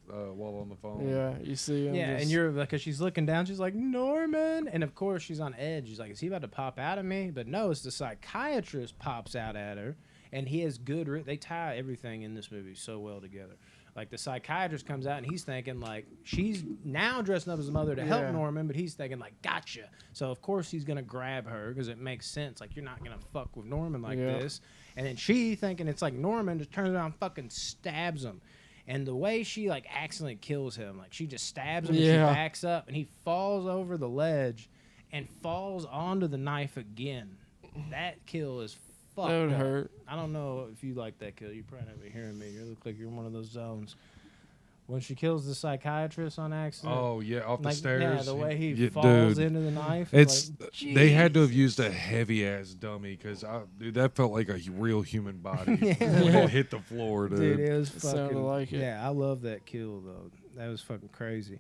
while on the phone. Yeah. You see him. Yeah, just, and you're like, cause she's looking down, she's like, Norman, and of course she's on edge. She's like, is he about to pop out at me? But no, it's the psychiatrist pops out at her, and he has good. They tie everything in this movie so well together. Like the psychiatrist comes out and he's thinking like she's now dressing up as a mother to help Yeah. Norman, but he's thinking like, gotcha. So of course he's gonna grab her because it makes sense. Like you're not gonna fuck with Norman like Yeah. this. And then she thinking it's like Norman just turns around and fucking stabs him. And the way she like accidentally kills him, like she just stabs him and she Yeah. backs up and he falls over the ledge and falls onto the knife again. That kill is fucked That would up. hurt. I don't know if you like that kill. You probably not been hearing me. You look like you're in one of those zones. When she kills the psychiatrist on accident. Oh yeah, off the like, stairs. Yeah, the way he Yeah, falls dude. into the knife. It's like, they had to have Jesus. used a heavy ass dummy because dude, that felt like a real human body Yeah. when it hit the floor, dude. Dude, it was It sounded fucking. like it. Yeah, I love that kill though. That was fucking crazy.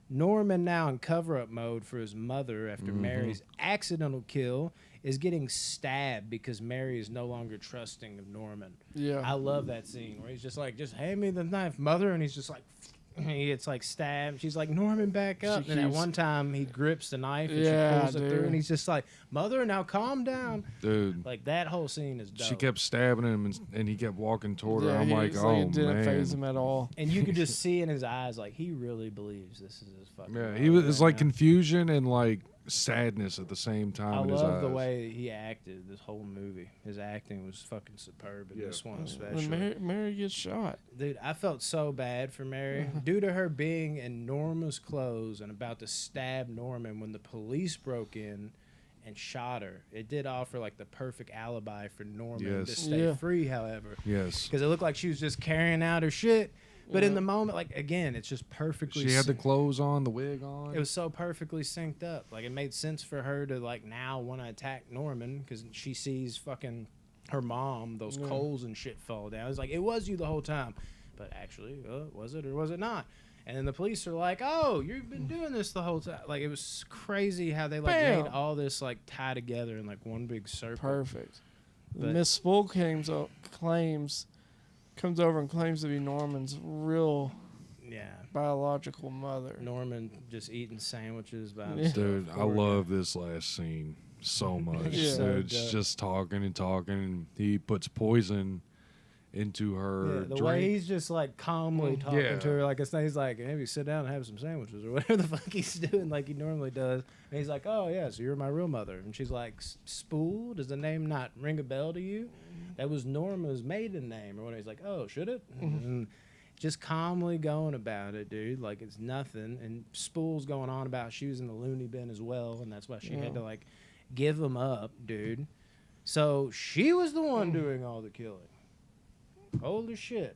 Norman, now in cover-up mode for his mother after Mary's accidental kill, is getting stabbed because Mary is no longer trusting of Norman. Yeah. I love that scene where he's just like, "Just hand me the knife, mother," and he's just like, he gets like stabbed. She's like, "Norman, back up!" She And at keeps- one time, he grips the knife and Yeah, she pulls it through, dude. and he's just like, "Mother, now calm down." Dude, Like that whole scene is dope. she kept stabbing him and he kept walking toward her. Yeah, I'm he like, was oh it didn't man. phase him at all. And you could just see in his eyes, like he really believes this is his fucking. Yeah, mother he was. It's right like now. confusion and like sadness at the same time I in his love the eyes. way he acted this whole movie. His acting was fucking superb in Yeah. this one When especially. Mary gets shot. Dude, I felt so bad for Mary due to her being in Norma's clothes and about to stab Norman when the police broke in and shot her. It did offer like the perfect alibi for Norman to Yes. stay Yeah. free, however, Yes, because it looked like she was just carrying out her shit. But in Yeah. the moment, like again, it's just perfectly. she had the syn- clothes on, the wig on. It was so perfectly synced up. Like it made sense for her to like now want to attack Norman because she sees fucking her mom, those Yeah. coals and shit fall down. It's like it was you the whole time, but actually, was it or was it not? And then the police are like, "Oh, you've been doing this the whole time." Like it was crazy how they like Bam. made all this like tie together in like one big circle. Perfect. But- Miss Spool comes over and claims to be Norman's real Yeah, biological mother. Norman just eating sandwiches by Yeah. himself. Dude, I Poor guy. love this last scene so much. Yeah. So Dude, it's dope. just talking and talking. And he puts poison into her Yeah, the drink. way he's just like calmly talking Yeah. to her, like it's he's like, maybe sit down and have some sandwiches or whatever the fuck he's doing, like he normally does. And he's like, "Oh yeah, so you're my real mother." And she's like, "Spool, does the name not ring a bell to you? That was Norma's maiden name or what?" He's like, "Oh, should it?" And just calmly going about it, dude. Like it's nothing. And Spool's going on about she was in the loony bin as well, and that's why she had to like give him up, dude. So she was the one doing all the killing. Holy shit.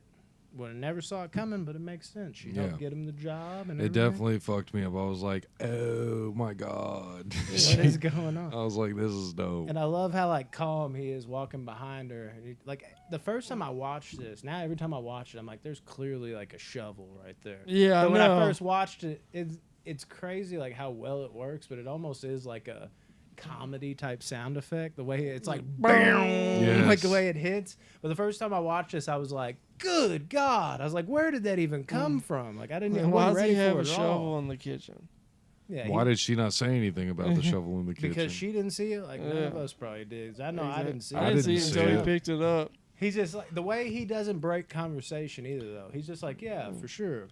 Well, I never saw it coming, but it makes sense. She helped get him the job. And it everything. definitely fucked me up. I was like, oh my God. What is going on? I was like, this is dope. And I love how like calm he is walking behind her. Like the first time I watched this, now every time I watch it, I'm like, there's clearly like a shovel right there. Yeah, But when know. I first watched it, it's crazy like how well it works, but it almost is like a comedy type sound effect. The way it's like, bam, like the way it hits. But the first time I watched this, I was like, good God! I was like, where did that even come from? Like I didn't. I Why wasn't does ready he have for a it at shovel all. in the kitchen? Yeah, Why did she not say anything about the shovel in the kitchen? because she didn't see it. Like none of us probably did. 'Cause I know I didn't see I it. didn't see it until he picked it up. He's just like the way he doesn't break conversation either, though. He's just like, yeah, for sure.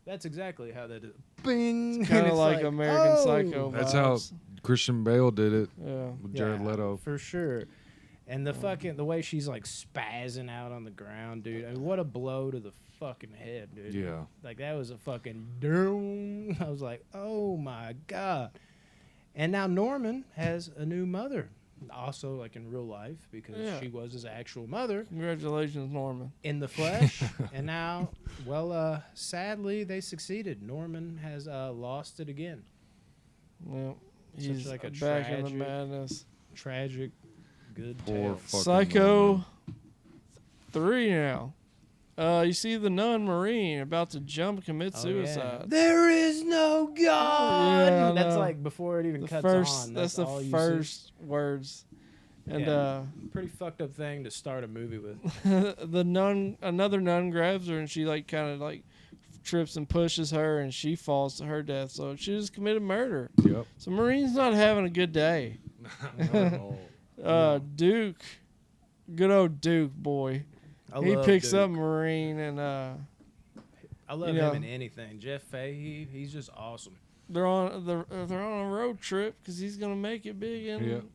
That's exactly how that is. Bing. Kind And of it's like American Psycho. That's vibes. how Christian Bale did it Yeah. with Jared Leto. for sure. And the way she's like spazzing out on the ground, dude. I mean, what a blow to the fucking head, dude. Yeah. Like that was a fucking doom. I was like, oh my God. And now Norman has a new mother. Also, like in real life, because she was his actual mother. Congratulations, Norman. In the flesh. And now, well, sadly, they succeeded. Norman has lost it again. Yeah. Such He's like a back in the tragic- madness. Tragic, good Poor tale. fucking Psycho Norman. 3 now. You see the nun Marine about to jump and commit suicide. There is no God. Yeah, I That's know. like before it even The cuts first, on. that's the all you see. first words. And Yeah. Pretty fucked up thing to start a movie with. another nun grabs her and she like kind of like trips and pushes her and she falls to her death. So she just committed murder. Yep. So Marine's not having a good day. Duke, good old Duke boy. He picks up Marine and I love him in anything. Jeff Fahey, he's just awesome. they're on a road trip because he's gonna make it big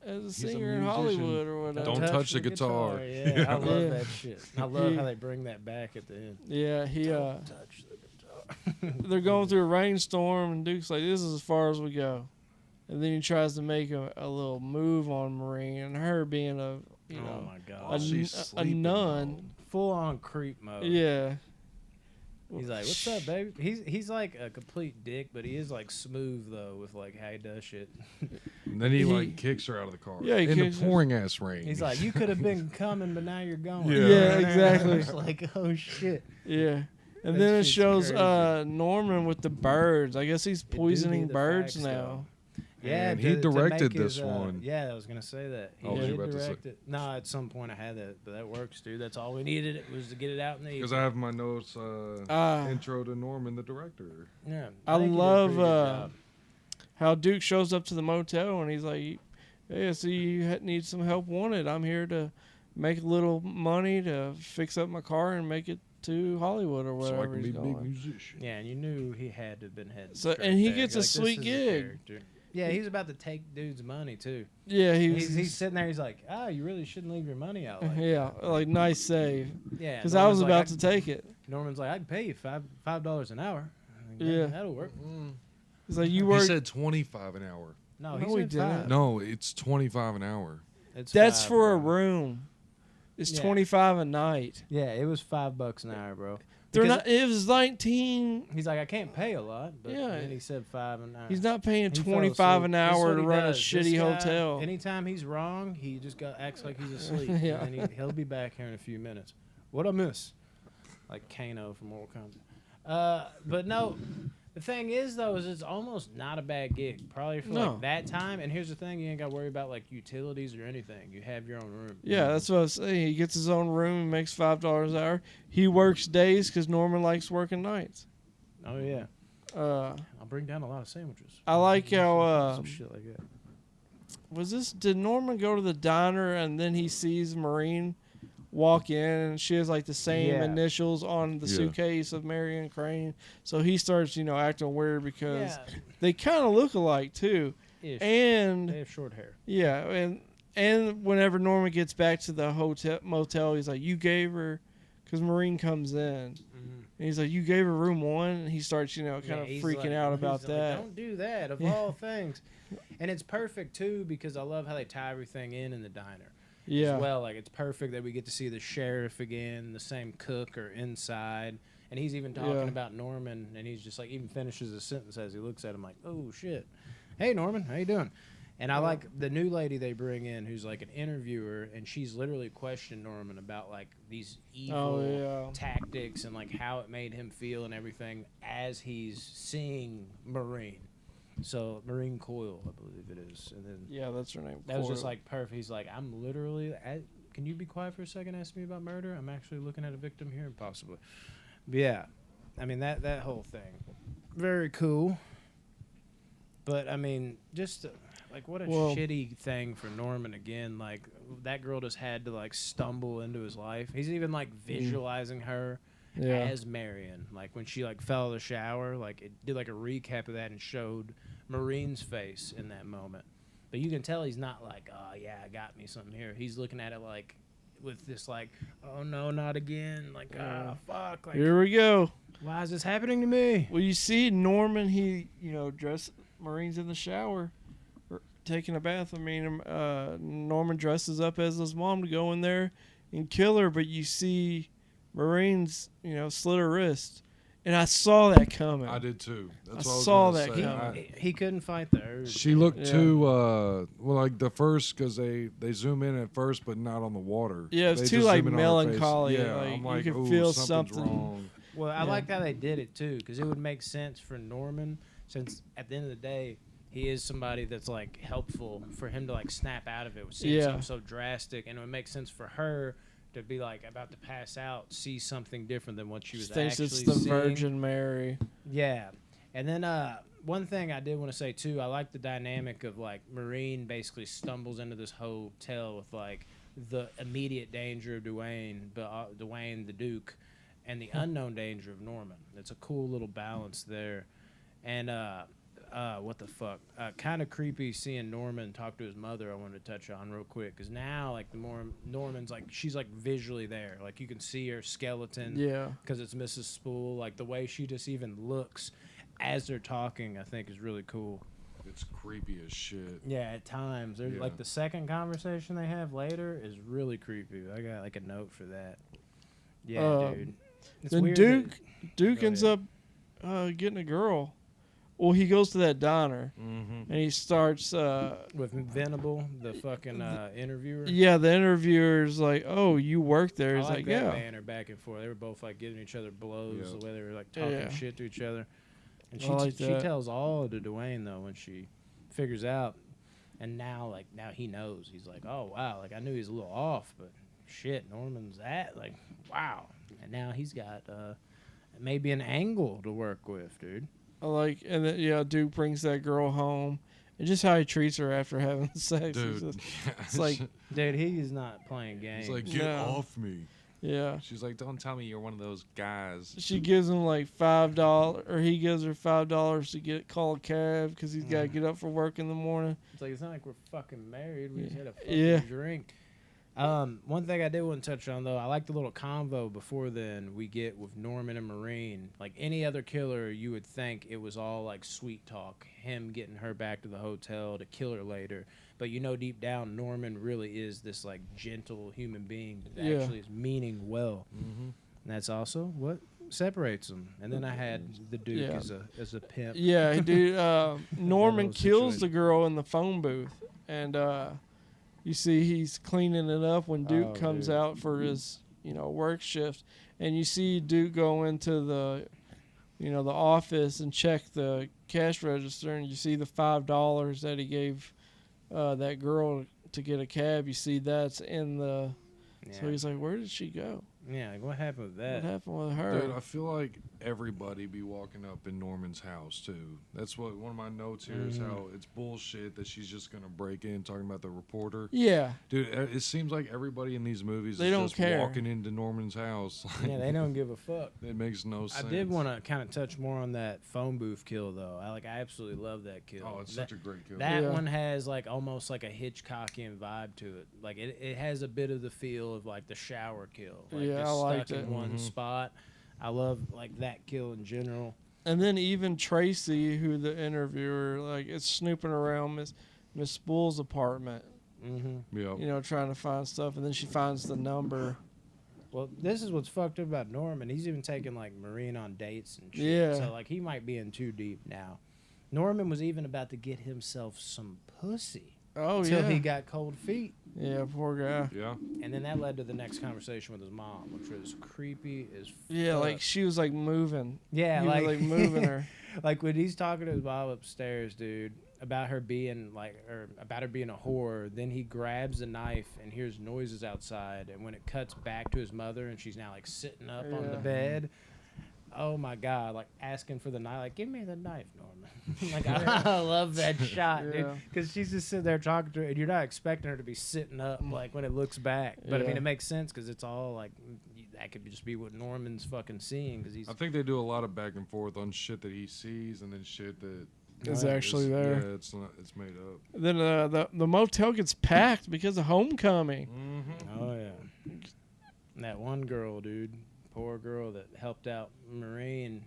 as a singer in musician. Hollywood or whatever. Don't touch the guitar. Yeah, I love Yeah. that shit. I love how they bring that back at the end. Yeah, he Don't touch the guitar. they're going through a rainstorm and Duke's like, "This is as far as we go," and then he tries to make a little move on Marine and her being a Oh my a, God. She's a sleeping nun. Full on creep mode. Yeah. He's like, "What's up, baby?" He's like a complete dick, but he is like smooth though with like how he does shit. And then he like kicks her out of the car. Yeah, he in the kicks her. pouring ass rain. He's like, "You could have been coming, but now you're going." Yeah. exactly. It's like, oh shit. Yeah. And That then it shit's shows crazy. Norman with the birds. I guess he's do be poisoning the birds facts, now. though. Yeah, And he to directed make this his, one. Yeah, I was gonna say that. He Oh, was you did about to say- direct it. No, at some point I had that, but that works, dude. That's all we needed. It was to get it out in the. Because I have my notes intro to Norman, the director. Yeah, I think he did a love pretty good job. how Duke shows up to the motel and he's like, "Hey, I see you need some help wanted. I'm here to make a little money to fix up my car and make it to Hollywood or So I whatever can be he's a big going." musician. Yeah, and you knew he had to have been heading. So- straight and he there. gets You're a like, sweet this is his gig. character. Yeah, he's about to take dude's money too. Yeah, He's sitting there. He's like, "Ah, you really shouldn't leave your money out." Like yeah, like nice save. yeah, Because I was Norman's about like, to take it. Norman's like, "I can pay you $5 an hour." I'm like, Yeah. that'll work. He's like, "You He work." said 25 an hour. No, No, he he said didn't. five. No, it's 25 an hour. It's That's five, for a bro. room. It's Yeah. 25 a night. Yeah, it was $5 an hour, bro. They're Because not. It was 19. He's like, I can't pay a lot, but Yeah. then he said 5 an hour. He's not paying He fell 25 asleep. an This is hour what to he run a does. This shitty guy, hotel. Anytime he's wrong, he just acts like he's asleep. Yeah. And then he'll be back here in a few minutes. What I miss? Like Kano from Mortal Kombat. But no, the thing is though, is it's almost not a bad gig. Probably for No. like that time. And here's the thing: you ain't got to worry about like utilities or anything. You have your own room. Yeah, that's what I was saying. He gets his own room and makes $5 an hour. He works days because Norman likes working nights. Oh yeah. I'll bring down a lot of sandwiches. I like how, some shit like that. did Norman go to the diner and then he sees Marine walk in and she has like the same Yeah. initials on the Yeah. suitcase of Marion Crane. So he starts, acting weird because Yeah. they kind of look alike too. Ish. And They have short hair. yeah, and whenever Norman gets back to the motel, he's like, "You gave her," because Marine comes in, And he's like, "You gave her room 1," and he starts, kind of he's freaking like- out he's about like, that. Don't do that, of Yeah. all things. And it's perfect too because I love how they tie everything in the diner. Yeah, As well. Like it's perfect that we get to see the sheriff again, the same cook are inside, and he's even talking Yeah. about Norman, and he's just like even finishes his sentence as he looks at him like, "Oh shit, hey Norman, how you doing?" And I like the new lady they bring in, who's like an interviewer, and she's literally questioned Norman about like these evil tactics and like how it made him feel and everything as he's seeing Marine. So Marine Coyle, I believe it is, and then Yeah, that's her name. that was just Coyle. like perfect. He's like, I'm literally. Can you be quiet for a second? Ask me about murder. I'm actually looking at a victim here, possibly. But yeah, I mean that whole thing, very cool. But I mean, just like what a shitty thing for Norman again. Like that girl just had to like stumble into his life. He's even like visualizing her as Marion. Like when she like fell out of the shower, like it did like a recap of that and showed Marine's face in that moment. But you can tell he's not like, oh yeah, I got me something here. He's looking at it like with this like, oh no, not again. Like, ah, fuck. Like, here we go. Why is this happening to me? Well, you see Norman, he, dressed Marine's in the shower, taking a bath. I mean, Norman dresses up as his mom to go in there and kill her, but you see Marine's, slit her wrist. And I saw that coming. I did too. That's I what I was saw gonna that say. coming. He couldn't fight the urge. She looked too, like the first, because they zoom in at first, but not on the water. Yeah, it's They too just like zoom in on her face. melancholy. Yeah, Like, I'm like, you can ooh, feel something's something. wrong. Well, I liked how they did it too, because it would make sense for Norman, since at the end of the day, he is somebody that's like helpful for him to like snap out of it. Seeing something so drastic, and it would make sense for her to be like about to pass out, see something different than what she was Thinks actually it's the seeing. Virgin Mary. Yeah. And then one thing I did want to say too, I like the dynamic of like Marine basically stumbles into this hotel with like the immediate danger of Dwayne the Duke, and the unknown danger of Norman. It's a cool little balance there. And what the fuck? Kind of creepy seeing Norman talk to his mother. I wanted to touch on real quick because now, like, the more Norman's like, she's like visually there. Like, you can see her skeleton. Yeah. Because it's Mrs. Spool. Like the way she just even looks as they're talking, I think is really cool. It's creepy as shit. Yeah, at times. There's like the second conversation they have later is really creepy. I got like a note for that. Yeah, dude. It's then weird Duke ends up getting a girl. Well, he goes to that diner and he starts with Venable, the fucking interviewer. Yeah, the interviewer's like, "Oh, you work there?" He's like, that "Yeah." banter back and forth. They were both like giving each other blows the way they were like talking shit to each other. And she tells all to Dwayne though when she figures out. And now he knows. He's like, "Oh wow, like I knew he was a little off, but shit, Norman's that like wow." And now he's got maybe an angle to work with, dude. And then Duke brings that girl home, and just how he treats her after having sex. Dude, it's like, dude, he's not playing games. He's like, get off me. Yeah. She's like, don't tell me you're one of those guys. She gives him like $5, or he gives her $5 to call a cab because he's got to get up for work in the morning. It's like, it's not like we're fucking married. We just had a fucking drink. One thing I did want to touch on though, I like the little convo before then we get with Norman and Marine. Like any other killer, you would think it was all like sweet talk, him getting her back to the hotel to kill her later. But deep down, Norman really is this like gentle human being that actually is meaning well. Mm-hmm. And that's also what separates them. And then I had the Duke as a pimp. Yeah, dude. Norman kills the girl in the phone booth, and you see he's cleaning it up when Duke comes out for his, work shift. And you see Duke go into the, the office and check the cash register, and you see the $5 that he gave that girl to get a cab. You see that's in the... Yeah. So he's like, where did she go? Yeah, like what happened with that? What happened with her? Dude, I feel like everybody be walking up in Norman's house, too. That's what one of my notes here is how it's bullshit that she's just going to break in talking about the reporter. Yeah. Dude, it seems like everybody in these movies they is don't just care. walking into Norman's house. Yeah, they don't give a fuck. It makes no sense. I did want to kind of touch more on that phone booth kill, though. I absolutely love that kill. Oh, it's such a great kill. That one has like almost like a Hitchcockian vibe to it. Like it has a bit of the feel of like the shower kill. Like I just liked stuck it. in one spot. I love like that kill in general. And then even Tracy, who the interviewer, like, is snooping around Miss Spool's apartment, Mm-hmm. Yep. you know, trying to find stuff, and then she finds the number. Well, this is what's fucked up about Norman. He's even taking like Marine on dates and shit. Yeah. So like he might be in too deep now. Norman was even about to get himself some pussy Oh, until yeah. he got cold feet. Yeah, poor guy. Yeah. And then that led to the next conversation with his mom, which was creepy as Yeah, fuck. like, she was, like, moving. Yeah, He was, like, like, moving her. like when he's talking to his mom upstairs, dude, about her being like, or about her being a whore. Then he grabs a knife and hears noises outside. And when it cuts back to his mother, and she's now like sitting up on the Yeah. bed. Oh my God! Like asking for the knife, like give me the knife, Norman. Like I love that shot, dude, Yeah. because she's just sitting there talking to her, and you're not expecting her to be sitting up, like when it looks back. But I mean, Yeah. it makes sense because it's all like that could just be what Norman's fucking seeing because he's I think they do a lot of back and forth on shit that he sees and then shit that Is Oh, actually there. Yeah, it's not. It's made up. Then the motel gets packed because of homecoming. Mm-hmm. Oh yeah. And that one girl, dude, poor girl that helped out Marine,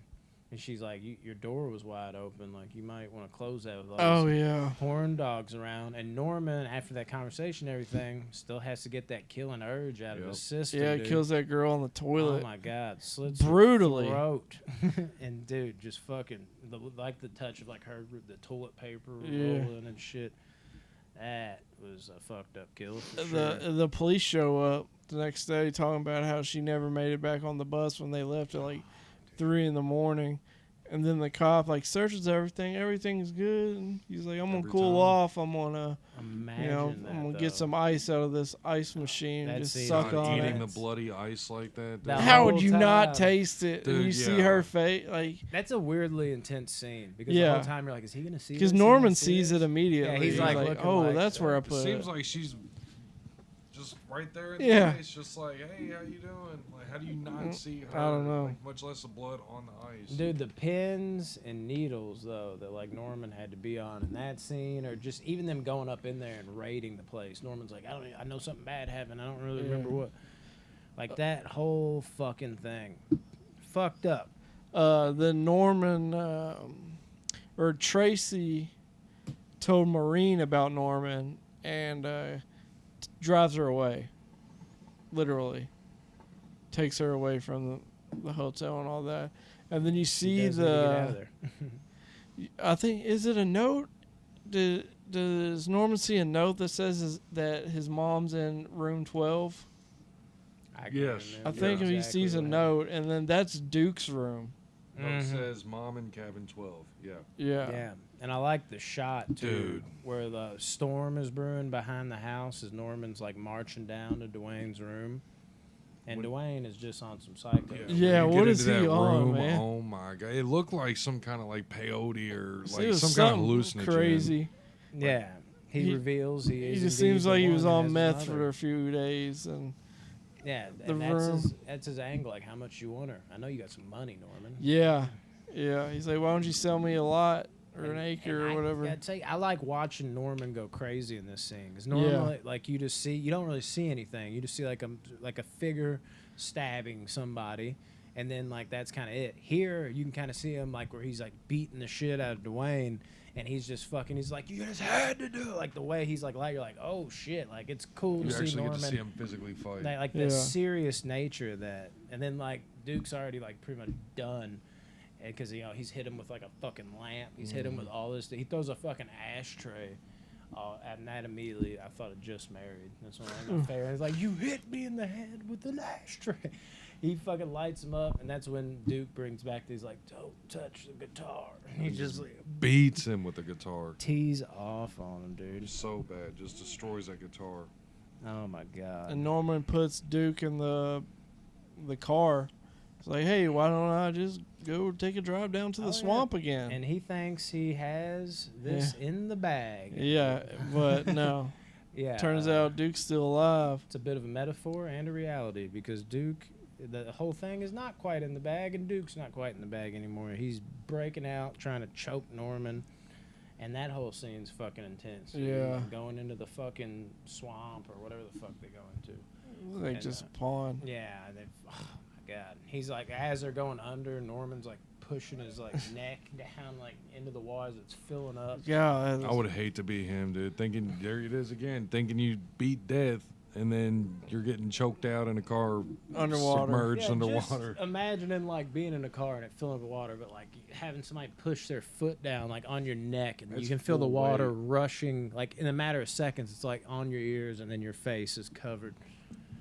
and she's like, "Your door was wide open. Like you might want to close that with all Oh, these yeah. horn dogs around." And Norman, after that conversation and everything, still has to get that killing urge out of Yep. his system. Yeah, dude. kills that girl on the Oh toilet. my God, slits her Brutally. throat. And dude, just fucking like the touch of like her the toilet paper Yeah. rolling and shit. That was a fucked up kill for sure. The police show up the next day talking about how she never made it back on the bus when they left at like 3 in the morning. And then the cop like searches everything. Everything's good. And he's like, I'm going to Every cool time. off. I'm going to, Imagine you know, that, I'm going to though. get some ice out of this ice machine. That Just scene suck on on Eating it. the bloody ice like that. That dude. How would whole you not time. taste it? and Dude, you see yeah. her face. Like, That's a weirdly intense scene because the Yeah. whole time you're like, is he gonna see? because this? Is he Norman gonna see sees this? it immediately. Yeah, he's like looking oh, like, that's where I It put seems it. like she's just right there in Yeah. the ice, just like, hey, how you doing? Like, how do you not see her? I don't know. Like, much less the blood on the ice. Dude, the pins and needles though that like Norman had to be on in that scene, or just even them going up in there and raiding the place. Norman's like, I know something bad happened. I don't really remember what. Like that whole fucking thing, fucked up. Then Norman or Tracy told Maureen about Norman and drives her away. Literally. Takes her away from the hotel and all that. And then you He see does need to get out of there. I think, is it a note? Does Norman see a note that says that his mom's in room 12? I can't Yes. I remember think he exactly sees a what note, and then that's Duke's room. Note Mhm. says mom in cabin 12. Yeah. Yeah. Yeah, and I like the shot too, Dude. where the storm is brewing behind the house as Norman's like marching down to Dwayne's room, and When- Dwayne is just on some psycho. Yeah, when you what get is into he that on, room, man? Oh my god! It looked like some kind of like peyote or It like was some kind of something hallucinogen. crazy. Yeah, he He- reveals he He is. just indeed seems the like he one was that on has meth his for mother. a few days, and Yeah, the and room. that's his angle. Like, how much you want her? I know you got some money, Norman. yeah. He's like, why don't you sell me a lot or an And- acre and or whatever? I'd say I like watching Norman go crazy in this scene because normally, like, you just see you don't really see anything. You just see like a figure stabbing somebody, and then like that's kind of it. Here you can kind of see him like where he's like beating the shit out of Dwayne, and he's just fucking. He's like, you just had to do it. Like the way he's like, you're like, oh shit, like it's cool You to see actually get Norman. to see him physically fight. Like the Yeah. serious nature of that, and then like Duke's already like pretty much done, because he's hit him with like a fucking lamp. He's hit him with all this. He throws a fucking ashtray, and that immediately I thought of Just Married. That's when I got fair. He's like, you hit me in the head with an ashtray. He fucking lights him up, and that's when Duke brings back these like, don't touch the guitar. And he just like, Beats him with the guitar. tees off on him, dude. It's so bad. Just destroys that guitar. Oh my god. And Norman puts Duke in the car. It's like, hey, why don't I just go take a drive down to the Oh, yeah. swamp again? And he thinks he has this in the bag. Yeah, but no. Yeah. Turns out Duke's still alive. It's a bit of a metaphor and a reality because Duke, the whole thing is not quite in the bag, and Duke's not quite in the bag anymore. He's breaking out, trying to choke Norman, and that whole scene's fucking intense. Yeah. Going into the fucking swamp or whatever the fuck they go into. Like And, just a pawn. Yeah, oh my god. He's like, as they're going under, Norman's like pushing his like neck down like into the water as it's filling up. Yeah, I would hate to be him, dude. Thinking there it is again, thinking you beat death, and then you're getting choked out in a car, Underwater. submerged Yeah, underwater. Just imagining like being in a car and it filling up with water, but like having somebody push their foot down like on your neck, and That's you can feel the full water weight. rushing like in a matter of seconds. It's like on your ears, and then your face is covered.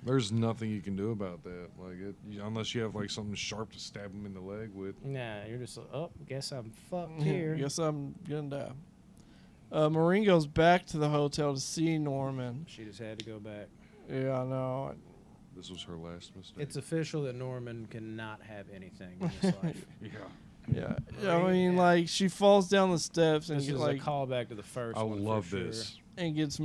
There's nothing you can do about that, like unless you have like something sharp to stab him in the leg with. Nah, you're just like, oh, guess I'm fucked Yeah, here. guess I'm gonna die. Maureen goes back to the hotel to see Norman. She just had to go back. Yeah, I know. This was her last mistake. It's official that Norman cannot have anything in his life. Yeah, Yeah, I mean, like she falls down the steps and This is like a callback to the first I one. love for sure. this. and gets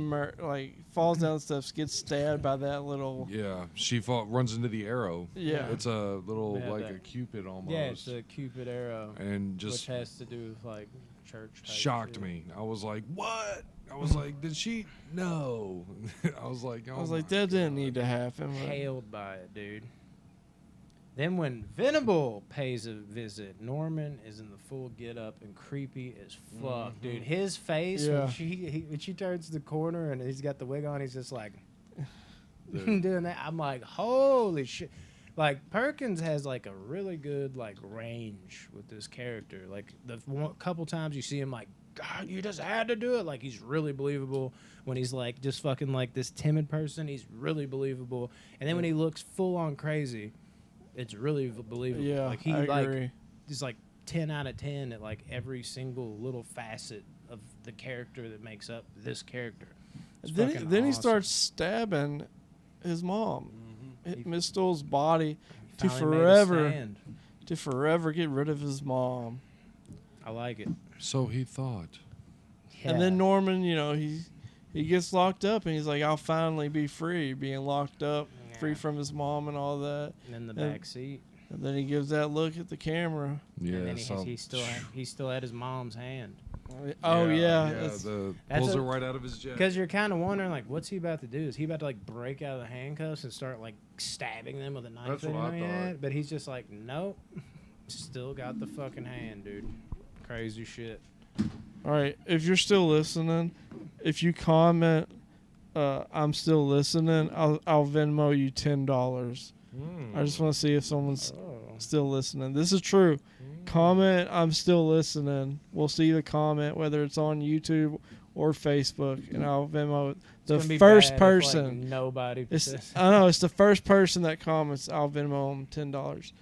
falls down the steps, gets stabbed by that little. Yeah, she runs into the arrow. Yeah. It's a little Yeah, like that- a cupid almost. Yeah, it's a Cupid arrow, and which just has to do with like church. Type shocked shit. me. I was like, "What?" I was like, "Did she?" No. I was like, I was "Oh like, my that didn't God." need to happen. but- Hailed by it, dude. Then when Venable pays a visit, Norman is in the full get up and creepy as fuck, dude. His face Yeah. when she turns the corner and he's got the wig on, he's just like Dude. doing that. I'm like, holy shit. Like Perkins has like a really good like range with this character. Like the couple times you see him like, God, you just had to do it. Like he's really believable when he's like just fucking like this timid person. He's really believable. And then when he looks full on crazy, it's really believable. Yeah, like he I like agree. he's like 10 out of 10 at like every single little facet of the character that makes up this character. It's Then, fucking then he awesome. starts stabbing his mom. He Miss Stoll's body to Finally made a forever stand. to forever get rid of his mom. I like it. So he thought. And then Norman, you know, he gets locked up and he's like, I'll finally be free, being locked up, free Yeah. from his mom and all that. And in the and- back seat. And then he gives that look at the camera. Yeah. And then so- he still had his mom's hand. Oh yeah, Yeah. that's- Pulls a- it right out of his jacket. Because you're kind of wondering, like, what's he about to do? Is he about to, like, break out of the handcuffs and start, like, stabbing them with a knife? That's that what I he thought. had? But he's just like, nope. Still got the fucking hand, dude. Crazy shit. all right. If you're still listening, if you comment, I'm still listening, I'll Venmo you $10. I just want to see if someone's Oh. still listening. This is true. Comment, I'm still listening. We'll see the comment, whether it's on YouTube or Facebook, and I'll Venmo the It's gonna be first bad if, person. like, nobody. I know it's the first person that comments. I'll Venmo them $10.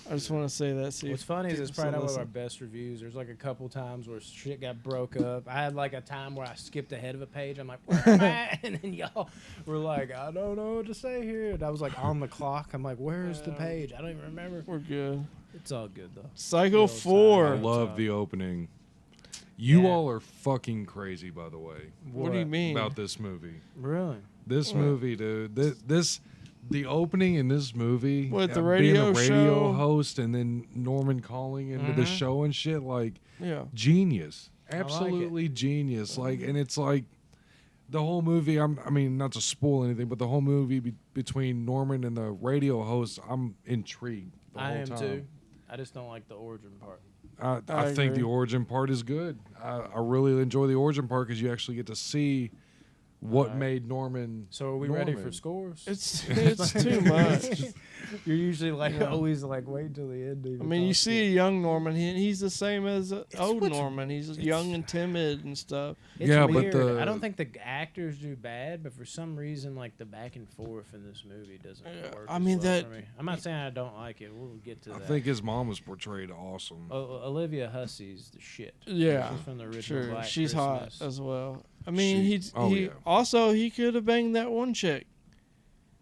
I just want to say that. See, What's if funny is people it's probably still not one of our listen. best reviews. There's like a couple times where shit got broke up. I had like a time where I skipped ahead of a page. I'm like, where am I? And then y'all were like, I don't know what to say here. And I was like on the clock. I'm like, where's the page? I don't even remember. We're good. It's all good though. Psycho old 4. I time. love the opening. You Yeah. all are fucking crazy, by the way, What do you mean? about this movie. Really? This What? movie, dude. The opening in this movie. What, the being radio a radio show? host and then Norman calling into the Mhm. show and shit, like Yeah. genius, like it. absolutely genius. Like, and it's like the whole movie. I mean, not to spoil anything, but the whole movie between Norman and the radio host, I'm intrigued. The I whole am time. too. I just don't like the origin part. I I think the agree. origin part is good. I really enjoy the origin part because you actually get to see what Alright. made Norman. So are we ready for Norman. scores? It's too much. You're usually like Yeah. always like wait till the end. to I even mean, you talk see a shit. young Norman. He's the same as old what's- Norman. He's young and timid and stuff. It's Yeah, but weird. I the- don't think the actors do bad, but for some reason, like the back and forth in this movie doesn't Yeah, work. I as mean, well that- For me. I'm not saying I don't like it. We'll get to I that. think his mom was portrayed awesome. Olivia Hussey's the shit. Yeah, She's from the original Sure, Black she's Christmas. hot as well. I mean, he yeah. also he could have banged that one chick.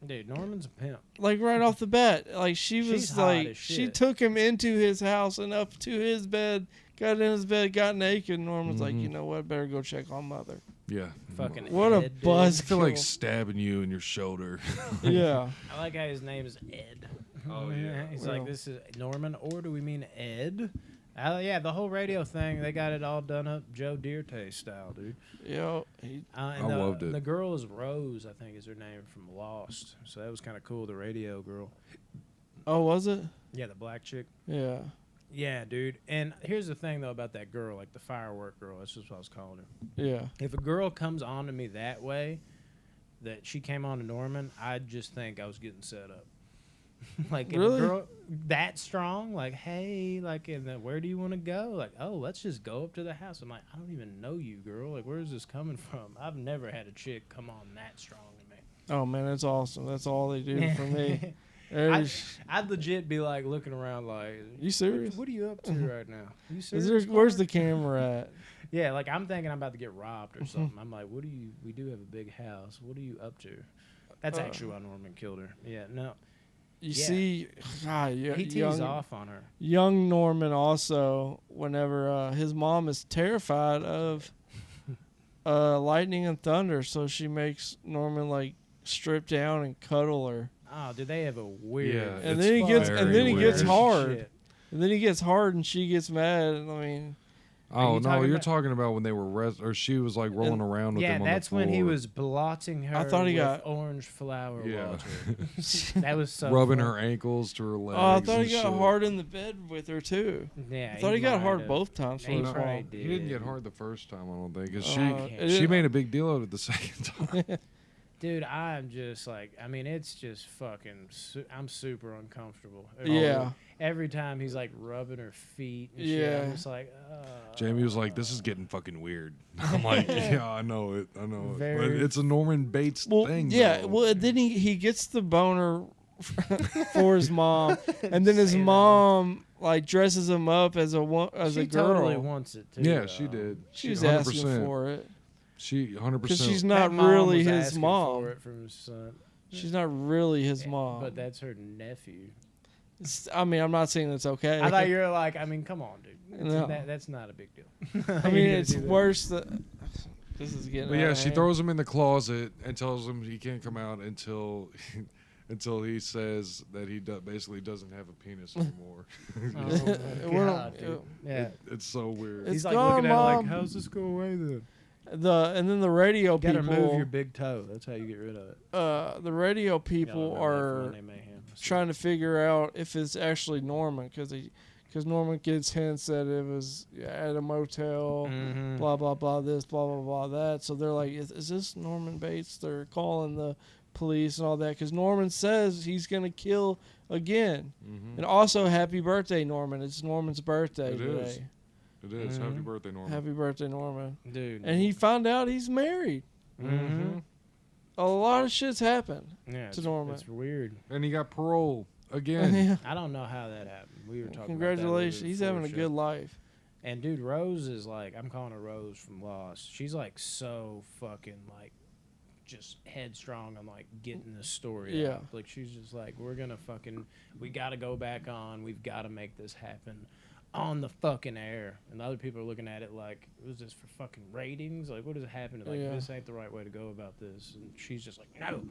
Dude, Norman's a pimp. Like right off the bat, like she She's was hot like as she shit. took him into his house and up to his bed, got in his bed, got naked. Norman's like, Mhm. you know what? Better go check on mother. Yeah. Fucking What a Ed, dude. buzz. I feel like stabbing you in your shoulder. Yeah, I like how his name is Ed. Oh, yeah. He's Well. like, this is Norman, or do we mean Ed? Yeah, the whole radio thing, they got it all done up Joe Dierte style, dude. yo, he, And I loved it. The girl is Rose, I think is her name from Lost. So that was kind of cool, the radio girl. Oh, was it? Yeah, the black chick. Yeah. Yeah, dude. And here's the thing though about that girl, like the firework girl. That's just what I was calling her. Yeah. If a girl comes on to me that way, that she came on to Norman, I just think I was getting set up. Like, if Really? a girl that strong, like, hey, like, and then where do you want to go? Like, oh, let's just go up to the house. I'm like, I don't even know you, girl. Like, where is this coming from? I've never had a chick come on that strong to me. Oh man, that's awesome. That's all they do for me. I'd legit be like looking around, like, You serious? What are you up to right now? You Is serious? there, where's the Clark? camera at? Yeah, like I'm thinking I'm about to get robbed or something. I'm like, what do you? We do have a big house. What are you up to? That's actually why Norman killed her. Yeah, no. You Yeah. see, God, He teased young, off on her. young Norman also, whenever his mom is terrified of lightning and thunder, so she makes Norman like strip down and cuddle her. Oh, dude, they have a weird. Yeah, And it's then he gets, very and then he gets weird. hard, Shit. and then he gets hard, and she gets mad. I mean, Oh you no, talking you're about- talking about when they were or she was like rolling around with Yeah, him on the that's floor. when he was blotting her. I thought he with got- orange flower Yeah. water. That was so rubbing fun. her ankles to her legs. oh, I thought and he got shit. hard in the bed with her too. Yeah, I thought he got might hard have. both times for He his probably mom. did. He didn't get hard the first time, I don't think, because it she is- made a big deal of it the second time. Dude, I'm just like, I mean, it's just fucking. I'm super uncomfortable. Yeah. Every time he's like rubbing her feet. And shit, Yeah. I'm just like. Jamie was like, "This is getting fucking weird." I'm like, "Yeah, I know it, but Very- it's a Norman Bates Well, thing." yeah. though. Well, then he gets the boner for his mom, and then his Say that. mom like dresses him up as She a girl. totally wants it too. yeah, though. she did. She's 100%. asking for it She 100%. because she's That not mom really was his asking mom. for it from his son. She's not really his mom. But that's her nephew. I mean, I'm not saying that's okay. I thought you were like, I mean, come on, dude. No. That's not a big deal. I mean, it's worse that this is getting. But out yeah, of she hand. throws him in the closet and tells him he can't come out until until he says that he basically doesn't have a penis anymore. Oh my We're God, not- dude. Yeah. It's so weird. It's He's like gone, looking at her like, Mom. how's this go away then? And then the radio You gotta people. move your big toe. That's how you get rid of it. The radio You people gotta remember that for are Monday Mayhem. trying to figure out if it's actually Norman because Norman gets hints that it was at a motel, Mhm. blah blah blah this, blah blah blah that. So they're like, is this Norman Bates? They're calling the police and all that because Norman says he's gonna kill again. Mhm. And also, happy birthday, Norman! It's Norman's birthday It today. is. It is. Happy Mhm. birthday, Norman. Happy birthday, Norman! Dude. And he found out he's married. Mm-hmm. A lot of shit's happened. Yeah, to Norman. It's weird. And he got parole again. Yeah. I don't know how that happened. We were talking Congratulations, about that he's before having a the good show. life. And dude, Rose is like, I'm calling her Rose from Lost. She's like so fucking like just headstrong on like getting this story Yeah. out. Like she's just like, we gotta go back on. We've got to make this happen on the fucking air. And the other people are looking at it like, was this for fucking ratings? Like, what is happening? Like, Yeah. this ain't the right way to go about this. And she's just like, no,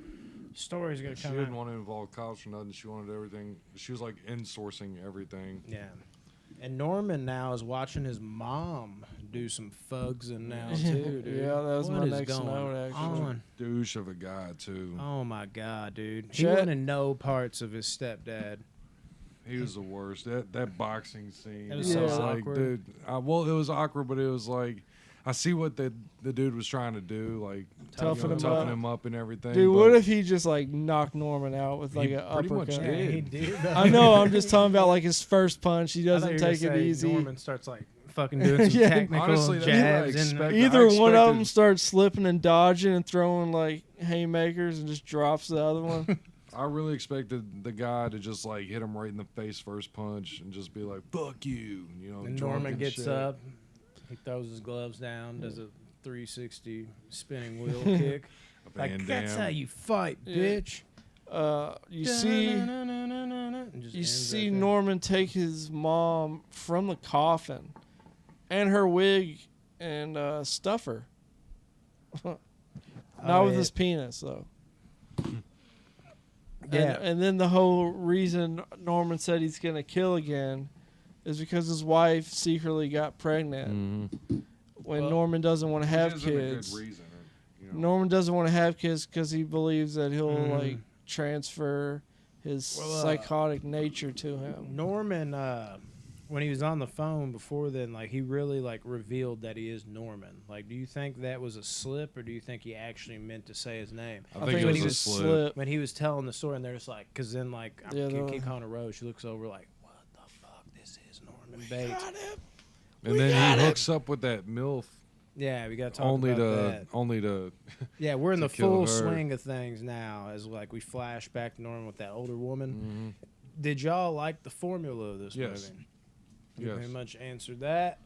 story's gonna She come didn't out. want to involve cops or nothing. She wanted everything. She was like insourcing everything. Yeah. And Norman now is watching his mom do some fugsing now too, dude. Yeah, that was What my is next going note, actually. on? Douche of a guy too. Oh my god, dude. He Chet- wanted no parts of his stepdad. He was the worst. That boxing scene. It was so like, awkward. dude. Well, it was awkward, but it was like I see what the dude was trying to do, like Toughen him toughen up. him up and everything. Dude, but what if he just like knocked Norman out with like He an pretty much uppercut? did. He did. I know. I'm just talking about like his first punch. He I thought doesn't you were take gonna it say easy. Norman starts like fucking doing some Yeah. technical Honestly, that's what I jabs. expect. Either I one of them expected- starts slipping and dodging and throwing like haymakers and just drops the other one. I really expected the guy to just like hit him right in the face first punch and just be like, "Fuck you," you know. And drunk Norman and gets shit. up. He throws his gloves down, does a 360 spinning wheel kick. Like, Van that's Damme. how you fight, Yeah. bitch. You see, And just you ends see right there. Norman take his mom from the coffin, and her wig, and stuff her. Not Oh, with yeah. his penis though. Yeah. And then the whole reason Norman said he's gonna kill again is because his wife secretly got pregnant when Well, Norman doesn't want to have Which isn't a good kids. reason, you know. Norman doesn't want to have kids because he believes that he'll Mhm. like transfer his Well, psychotic nature to him. Norman, when he was on the phone before then, like he really like revealed that he is Norman. Like, do you think that was a slip, or do you think he actually meant to say his name? I think it was a slip. When he was telling the story, and they're just like, because then like I Yeah, keep calling her Rose. She looks over like, what the fuck? This is Norman Bates. And then he hooks up with that MILF. Yeah, we got to talk Only about to that. only to Yeah, we're in to the kill full her. swing of things now, as like we flash back to Norman with that older woman. Mhm. Did y'all like the formula of this Yes. movie? You Yes. pretty much answered that.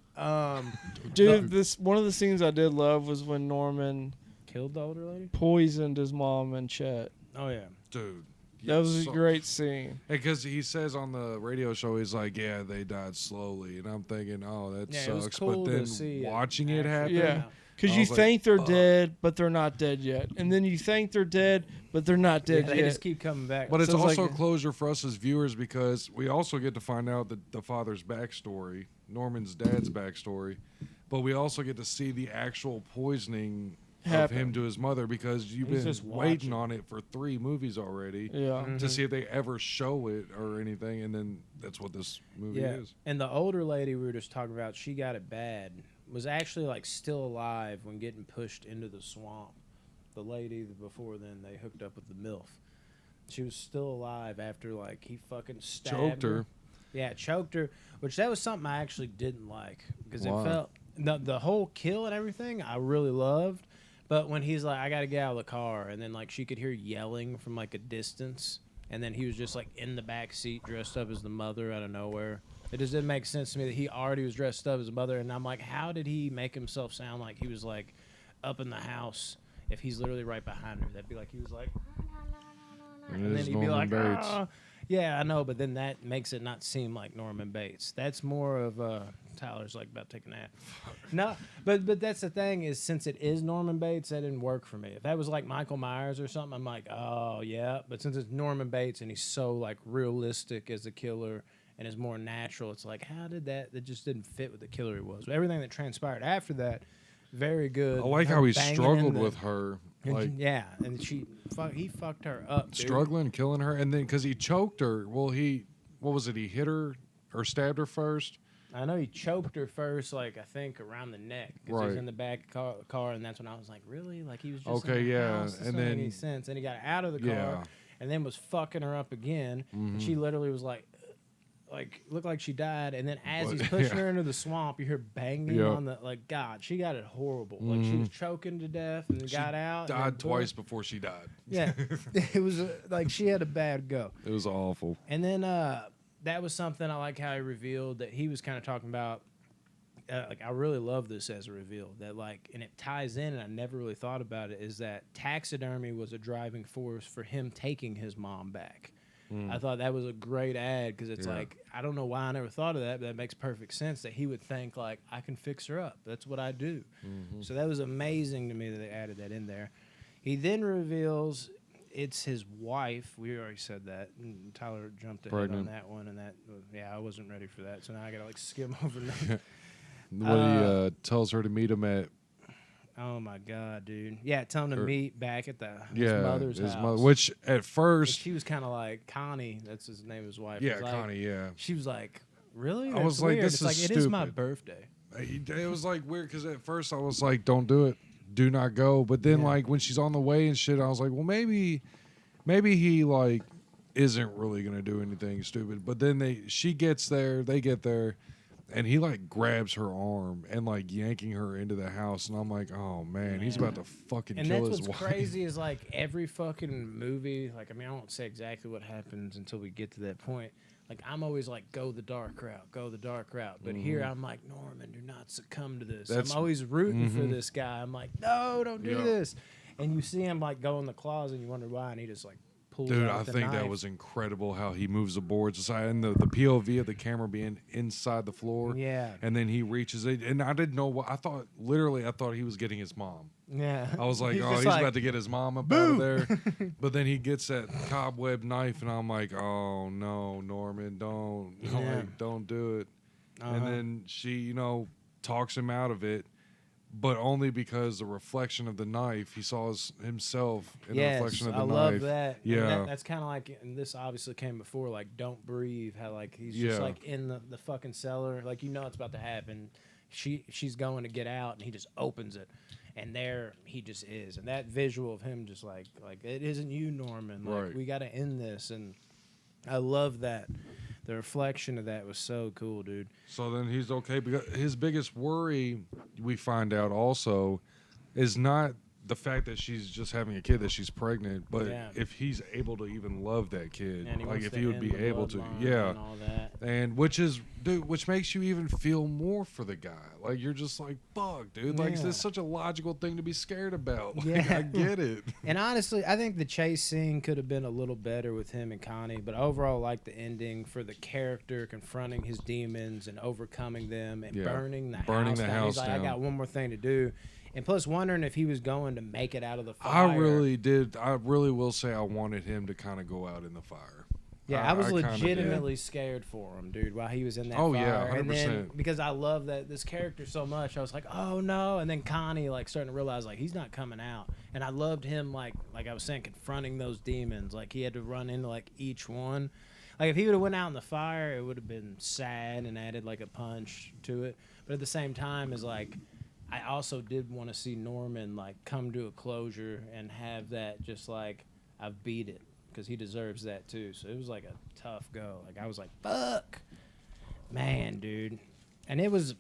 Dude, this one of the scenes I did love was when Norman Killed the older lady? poisoned his mom and Chet. Oh yeah. Dude. That was a so- great scene. Because he says on the radio show, he's like, "Yeah, they died slowly," and I'm thinking, "Oh, that Yeah, it was sucks." cool but to then see watching it actually happen, Yeah. Because I you was like, think they're "Fuck." dead, but they're not dead yet. And then you think they're dead, but they're not Yeah, dead they yet. just keep coming back. But it's So it's also like- closure for us as viewers because we also get to find out the father's backstory, Norman's dad's backstory, but we also get to see the actual poisoning of Happen. him to his mother because you've He's been just waiting watching. on it for 3 movies already Yeah. Mhm. to see if they ever show it or anything, and then that's what this movie Yeah. is. And the older lady we were just talking about, she got it bad. Was actually like still alive when getting pushed into the swamp. The lady before then they hooked up with the MILF. She was still alive after like he fucking stabbed Choked her. Yeah, choked her, which that was something I actually didn't like because Why? it felt the whole kill and everything I really loved, but when he's like, I gotta get out of the car, and then like she could hear yelling from like a distance, and then he was just like in the back seat dressed up as the mother out of nowhere. It just didn't make sense to me that he already was dressed up as a mother, and I'm like, how did he make himself sound like he was like up in the house if he's literally right behind her? That'd be like he was like, It and then is he'd be Norman like, Bates. "Ah." Yeah, I know, but then that makes it not seem like Norman Bates. That's more of Tyler's like about to take a nap. No, but that's the thing is, since it is Norman Bates, that didn't work for me. If that was like Michael Myers or something, I'm like, oh yeah. But since it's Norman Bates and he's so like realistic as a killer and is more natural, it's like, how did that? That just didn't fit with the killer he was. But everything that transpired after that, very good. I like Her how he banging struggled in with her, like yeah, and he fucked her up, dude. struggling, killing her, and then because he choked her. Well, what was it? He hit her or stabbed her first. I know he choked her first, like I think around the neck, because he was Right. in the back car, and that's when I was like, really? Like he was just Okay, in the yeah, house? This and doesn't make any then- sense. And he got out of the car, Yeah. and then was fucking her up again. And she literally was like looked like she died. And then as But- he's pushing yeah. her into the swamp, you hear banging Yep. on the God. She got it horrible. Like she was choking to death, and then She got out. and then Died boom. twice before she died. Yeah, it was like she had a bad go. It was awful. And then that was something I like how he revealed that he was kind of talking about. Like I really love this as a reveal that like, and it ties in, and I never really thought about it, is that taxidermy was a driving force for him taking his mom back. I thought that was a great ad because it's Yeah. like, I don't know why I never thought of that, but that makes perfect sense that he would think like, I can fix her up. That's what I do. So that was amazing to me that they added that in there. He then reveals it's his wife. We already said that. And Tyler jumped ahead Pregnant. on that one, and that I wasn't ready for that. So now I gotta like skim over that. What he tells her to meet him at. Oh my god, dude! Yeah, tell him to meet back at his Yeah, mother's his house. mother. Which at And first, she was kind of like Connie. That's his name. His wife. yeah, was like, Connie, yeah. She was like, "Really?" I That's was like, weird. this it's is like it is my stupid. birthday. It was like weird because at first I was like, "Don't do it, do not go." But then Yeah. like when she's on the way and shit, I was like, "Well, maybe he like isn't really gonna do anything stupid." But then she gets there, they get there, and he like grabs her arm and like yanking her into the house, and I'm like, "Oh man, he's about to fucking And kill that's his what's wife." crazy is like every fucking movie. Like I mean, I won't say exactly what happens until we get to that point. Like I'm always like, go the dark route, go the dark route. But here I'm like, Norman, do not succumb to this. That's- I'm always rooting for this guy. I'm like, no, don't do Yeah. this. And you see him like go in the closet, and you wonder why, and he just like pulls Dude, out I the think that knife. was incredible how he moves the boards aside and the POV of the camera being inside the floor. Yeah. And then he reaches it. And I didn't know what I thought. Literally, I thought he was getting his mom. Yeah. I was like, just he's like, about to get his mom up out of there. But then he gets that cobweb knife, and I'm like, oh, no, Norman, don't. Yeah. Like, don't do it. Uh-huh. And then she, talks him out of it. but only because the reflection of the knife, he saw himself in the Yes, reflection of the I knife. love that. And Yeah. that's kind of like, and this obviously came before, like Don't Breathe. How like he's Yeah. just like in the fucking cellar, like it's about to happen. She's going to get out, and he just opens it, and there he just is. And that visual of him just like it isn't you, Norman. Like Right. we got to end this, and I love that. The reflection of that was so cool, dude. So then he's okay because his biggest worry, we find out also, is not the fact that she's just having a kid, that she's pregnant, but Yeah. if he's able to even love that kid, And he like wants if to he would end be the able to, bloodline yeah, and all that. and which makes you even feel more for the guy. Like you're just like, fuck, dude, like Yeah. this is such a logical thing to be scared about. Like, Yeah. I get it. And honestly, I think the chase scene could have been a little better with him and Connie, but overall, I like the ending for the character confronting his demons and overcoming them and Yeah. burning the Burning house the down. house He's like, down. I got one more thing to do. And plus, wondering if he was going to make it out of the I fire. really did. I really will say I wanted him to kind of go out in the fire. Yeah, I was kinda legitimately scared for him, dude, while he was in that Oh, fire. yeah, And then 100%. because I love that this character so much, I was like, oh no. And then Connie like starting to realize like he's not coming out. And I loved him like I was saying, confronting those demons. Like he had to run into like each one. Like if he would have went out in the fire, it would have been sad and added like a punch to it. But at the same time, is like I also did want to see Norman like come to a closure and have that just like I've beat it, because he deserves that too. So it was like a tough go. Like I was like, fuck, man, dude. And it was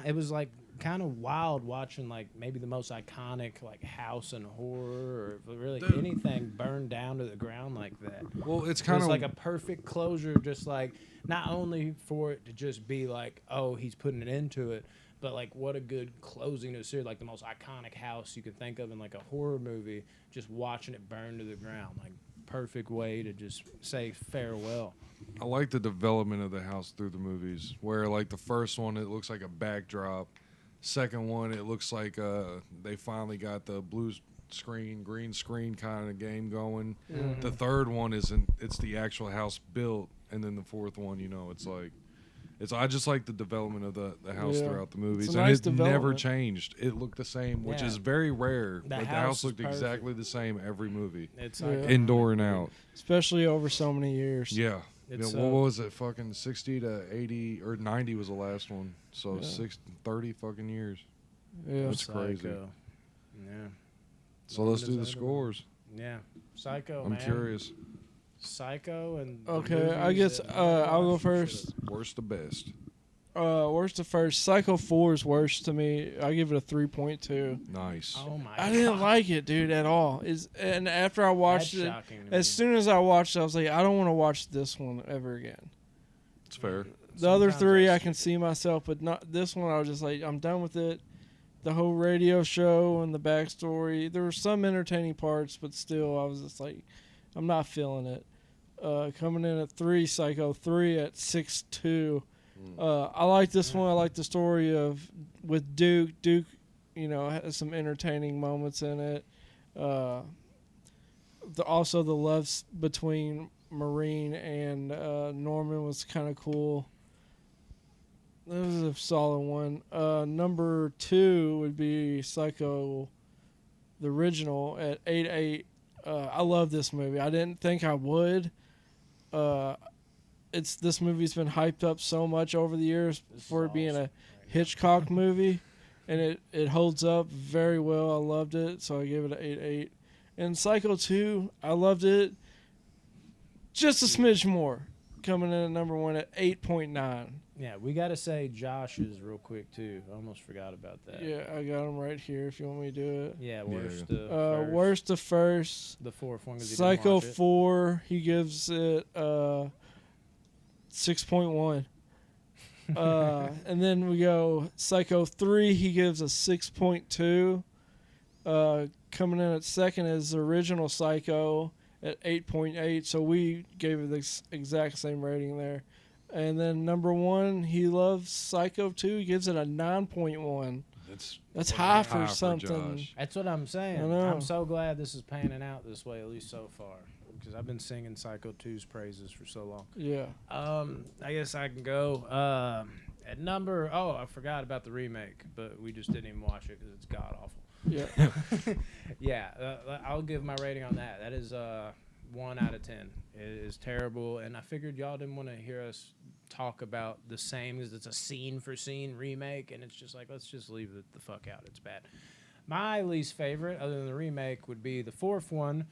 it was like kind of wild watching like maybe the most iconic like house in horror, or really Dude. anything burned down to the ground like that. Well, it's It kind was of like a perfect closure, just like not only for it to just be like, oh, he's putting an end to it, but like what a good closing to a series, like the most iconic house you can think of in like a horror movie, just watching it burn to the ground, like perfect way to just say farewell. I like the development of the house through the movies, where like the first one it looks like a backdrop, second one it looks like they finally got the blue screen, green screen kind of game going. Mhm. The third one it's the actual house built, and then the fourth one, it's like I just like the development of the house Yeah. throughout the movies, It's a and nice it never development. changed. It looked the same, which Yeah. is very rare. The But the house house is looked perfect. exactly the same every movie, It's Yeah. iconic, indoor and dude. out. Especially over so many years. Yeah. It's, What was it? Fucking 60 to 80 or 90 was the last one. So Yeah. 30 fucking years. Yeah. That's crazy. Psycho. Yeah. So let's Norman do the is over. scores. Yeah. Psycho, I'm man. curious. Psycho and the Okay, I movies guess that I'll go watched, you first. should've- Worst to best. Worst to first. Psycho 4 is worst to me. I give it a 3.2. Nice. Oh my! I didn't God. like it, dude, at all. And after I watched That's it, shocking to as me. soon as I watched it, I was like, I don't want to watch this one ever again. It's fair. The other Sometimes three, I I can see myself, but not this one. I was just like, I'm done with it. The whole radio show and the backstory. There were some entertaining parts, but still, I was just like, I'm not feeling it. Coming in at 3, Psycho 3 at 6.2. I like this one. I like the story with Duke. Duke, has some entertaining moments in it. Also the love between Maureen and Norman was kind of cool. That was a solid one. Number 2 would be Psycho, the original, at 8.8. I love this movie. I didn't think I would. This movie's been hyped up so much over the years This is for it being awesome. a Hitchcock movie, and it holds up very well. I loved it, so I gave it an 8.8. And Psycho 2, I loved it just a smidge more, coming in at number 1 at 8.9. Yeah, we got to say Josh's real quick too. I almost forgot about that. Yeah, I got them right here if you want me to do it. Yeah, worst Yeah. to first. Worst to first. The fourth one. 'cause he didn't Psycho watch it. 4, he gives it 6.1. And then we go Psycho 3, he gives a 6.2. Coming in at second is the original Psycho at 8.8. So we gave it the exact same rating there. And then number 1, he loves Psycho 2. He gives it a 9.1. That's high for something. Josh. That's what I'm saying. I know. I'm so glad this is panning out this way, at least so far, because I've been singing Psycho 2's praises for so long. Yeah. I guess I can go At number, I forgot about the remake, but we just didn't even watch it because it's god awful. Yeah. Yeah, I'll give my rating on that. That is 1 out of 10. It is terrible, and I figured y'all didn't want to hear us talk about the same because it's a scene for scene remake, and it's just like, let's just leave it the fuck out. It's bad. My least favorite, other than the remake, would be the fourth one,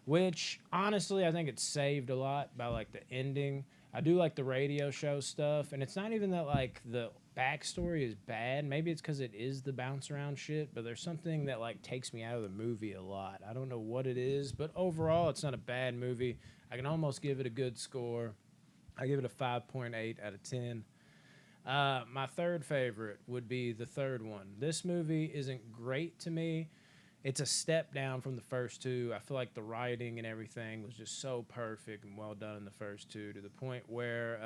which honestly I think it's saved a lot by like the ending. I do like the radio show stuff, and it's not even that like the backstory is bad. Maybe it's because it is the bounce around shit, but there's something that like takes me out of the movie a lot. I don't know what it is, but overall it's not a bad movie. I can almost give it a good score. I give it a 5.8 out of 10. My third favorite would be the third one. This movie isn't great to me. It's a step down from the first two. I feel like the writing and everything was just so perfect and well done in the first two to the point where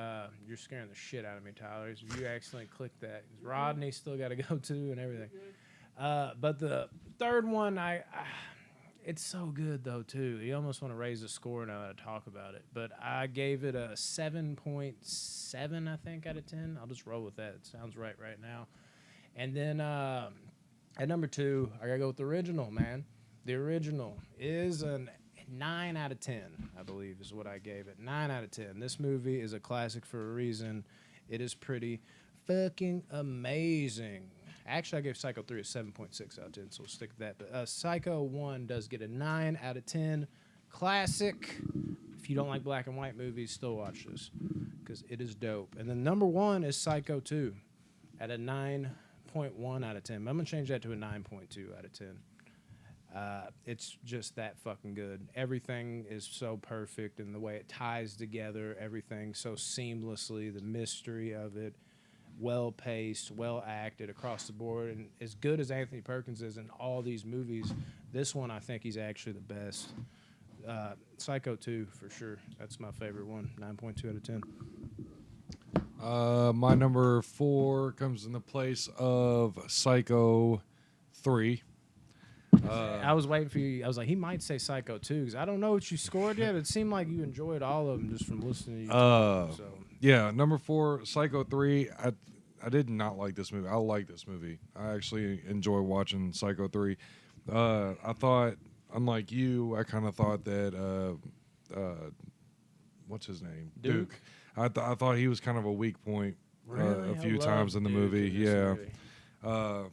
you're scaring the shit out of me, Tyler. If you accidentally click that, Rodney still got to go too and everything. But the third one, it's so good though too. You almost want to raise the score now that I talk about it. But I gave it a 7.7, I think, out of 10. I'll just roll with that. It sounds right now. And then at number 2, I gotta go with the original, man. The original is a 9 out of 10, I believe, is what I gave it. 9 out of 10. This movie is a classic for a reason. It is pretty fucking amazing. Actually, I gave Psycho 3 a 7.6 out of 10, so we'll stick with that. But Psycho 1 does get a 9 out of 10. Classic. If you don't like black and white movies, still watch this because it is dope. And then number 1 is Psycho 2 at a 9.1 out of 10. I'm going to change that to a 9.2 out of 10. It's just that fucking good. Everything is so perfect, and the way it ties together, everything so seamlessly, the mystery of it, well-paced, well-acted across the board. And as good as Anthony Perkins is in all these movies, this one I think he's actually the best. Psycho 2, for sure. That's my favorite one, 9.2 out of 10. My number 4 comes in the place of Psycho 3. I was waiting for you. I was like, he might say Psycho 2 because I don't know what you scored yet. It seemed like you enjoyed all of them just from listening to you talk, so. Yeah, number 4, Psycho 3. I did not like this movie. I like this movie. I actually enjoy watching Psycho 3. I thought, unlike you, I kind of thought that, what's his name? Duke. I thought he was kind of a weak point Really? a few I times love in the Duke movie. in this Yeah. movie.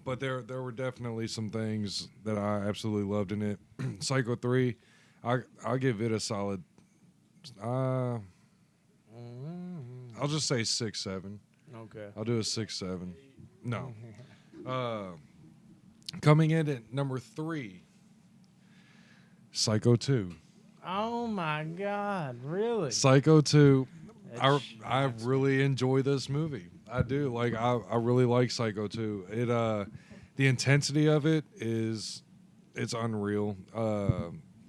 But there were definitely some things that I absolutely loved in it. Psycho 3, I'll give it a solid. I'll just say 6-7. Okay. I'll do a 6-7. No. Coming in at number 3, Psycho 2. Oh my God! Really? Psycho 2. That's- I really enjoy this movie. I do. Like I really like Psycho 2. It the intensity of it is it's unreal.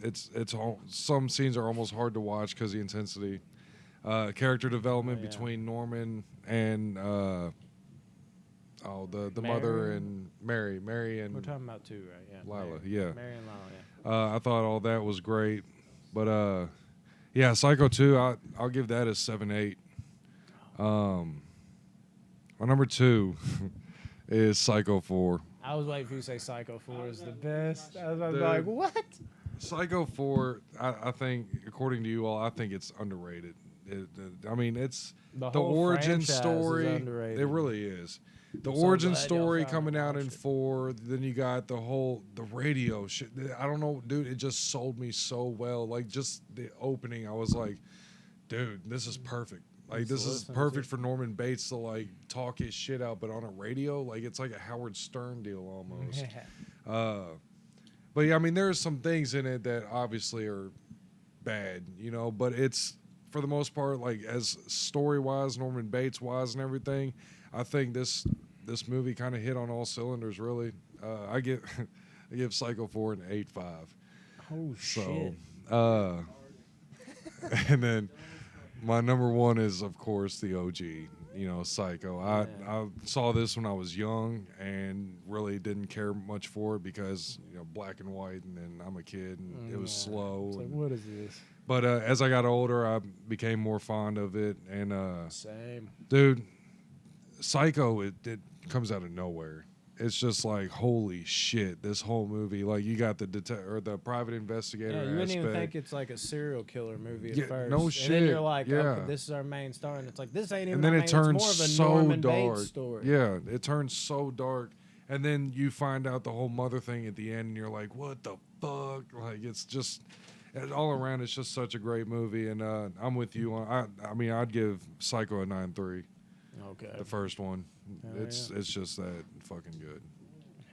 It's all, some scenes are almost hard to watch because the intensity. Character development between Norman and the mother and Mary and We're talking about 2, right? Yeah. Lila. Mary. Yeah. Mary and Lila. Yeah. I thought all that was great, but yeah, Psycho 2. I'll give that a 7-8. My number 2 is Psycho 4. I was waiting for you to say Psycho 4 is the best. I was Dude. like, what? Psycho 4, I think, according to you all, I think it's underrated. I mean, it's the whole origin franchise is story. underrated. It really is. The I'm so origin glad y'all story finally coming out in watched it. 4. Then you got the radio shit. I don't know, dude. It just sold me so well. Like just the opening, I was like, dude, this is perfect. Like this is perfect for Norman Bates to like talk his shit out, but on a radio, like it's like a Howard Stern deal almost. But yeah, I mean, there's some things in it that obviously are bad, but it's for the most part, like as story wise, Norman Bates wise, and everything. I think this movie kind of hit on all cylinders. Really, I give Psycho 4 an 8.5. Oh shit! And then my number 1 is of course the OG. Psycho. I saw this when I was young and really didn't care much for it because black and white, and then I'm a kid and it was slow. It's like, what is this? But as I got older, I became more fond of it. And Same. dude, Psycho, it comes out of nowhere. It's just like, holy shit, this whole movie. Like, you got the or the private investigator Yeah, you wouldn't even aspect. think it's like a serial killer movie at Yeah, first. no And shit. then you're like, Yeah. okay, this is our main star, and it's like this ain't even. And then our it main, turns it's more of a so Norman dark. Bates story. Yeah, it turns so dark. And then you find out the whole mother thing at the end, and you're like, what the fuck? Like, it's just, all around, it's just such a great movie. And I'm with you. I mean, I'd give Psycho a 9.3, Okay. the first one. Hell It's just that fucking good.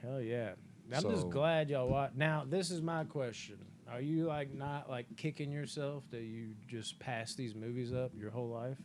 Hell yeah. I'm just So- glad y'all watched. Now, this is my question. Are you like not like kicking yourself that you just passed these movies up your whole life?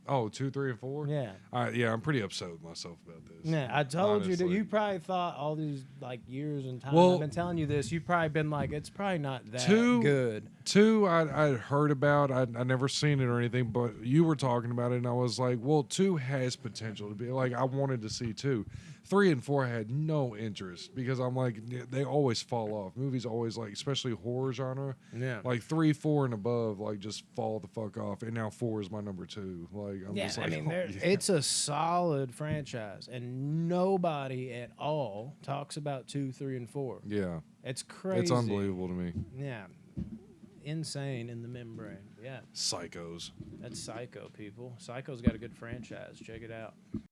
Oh, 2, 3, and 4? Yeah. Yeah, I'm pretty upset with myself about this. Yeah, I told you that honestly. you probably thought all these like years and time Well- I've been telling you this, you've probably been like, it's probably not that Two- good. 2, I'd heard about. I never seen it or anything, but you were talking about it, and I was like, well, 2 has potential to be. Like, I wanted to see 2. 3 and 4 I had no interest because I'm like, they always fall off. Movies always, like, especially horror genre, Yeah. like 3, 4, and above, like, just fall the fuck off. And now 4 is my number 2. Like, I'm Yeah, just like, I mean, oh, yeah. it's a solid franchise, and nobody at all talks about 2, 3, and 4. Yeah, It's crazy. it's unbelievable to me. Yeah, insane in the membrane. Yeah, Psychos. that's Psycho, people. Psycho's got a good franchise. Check it out.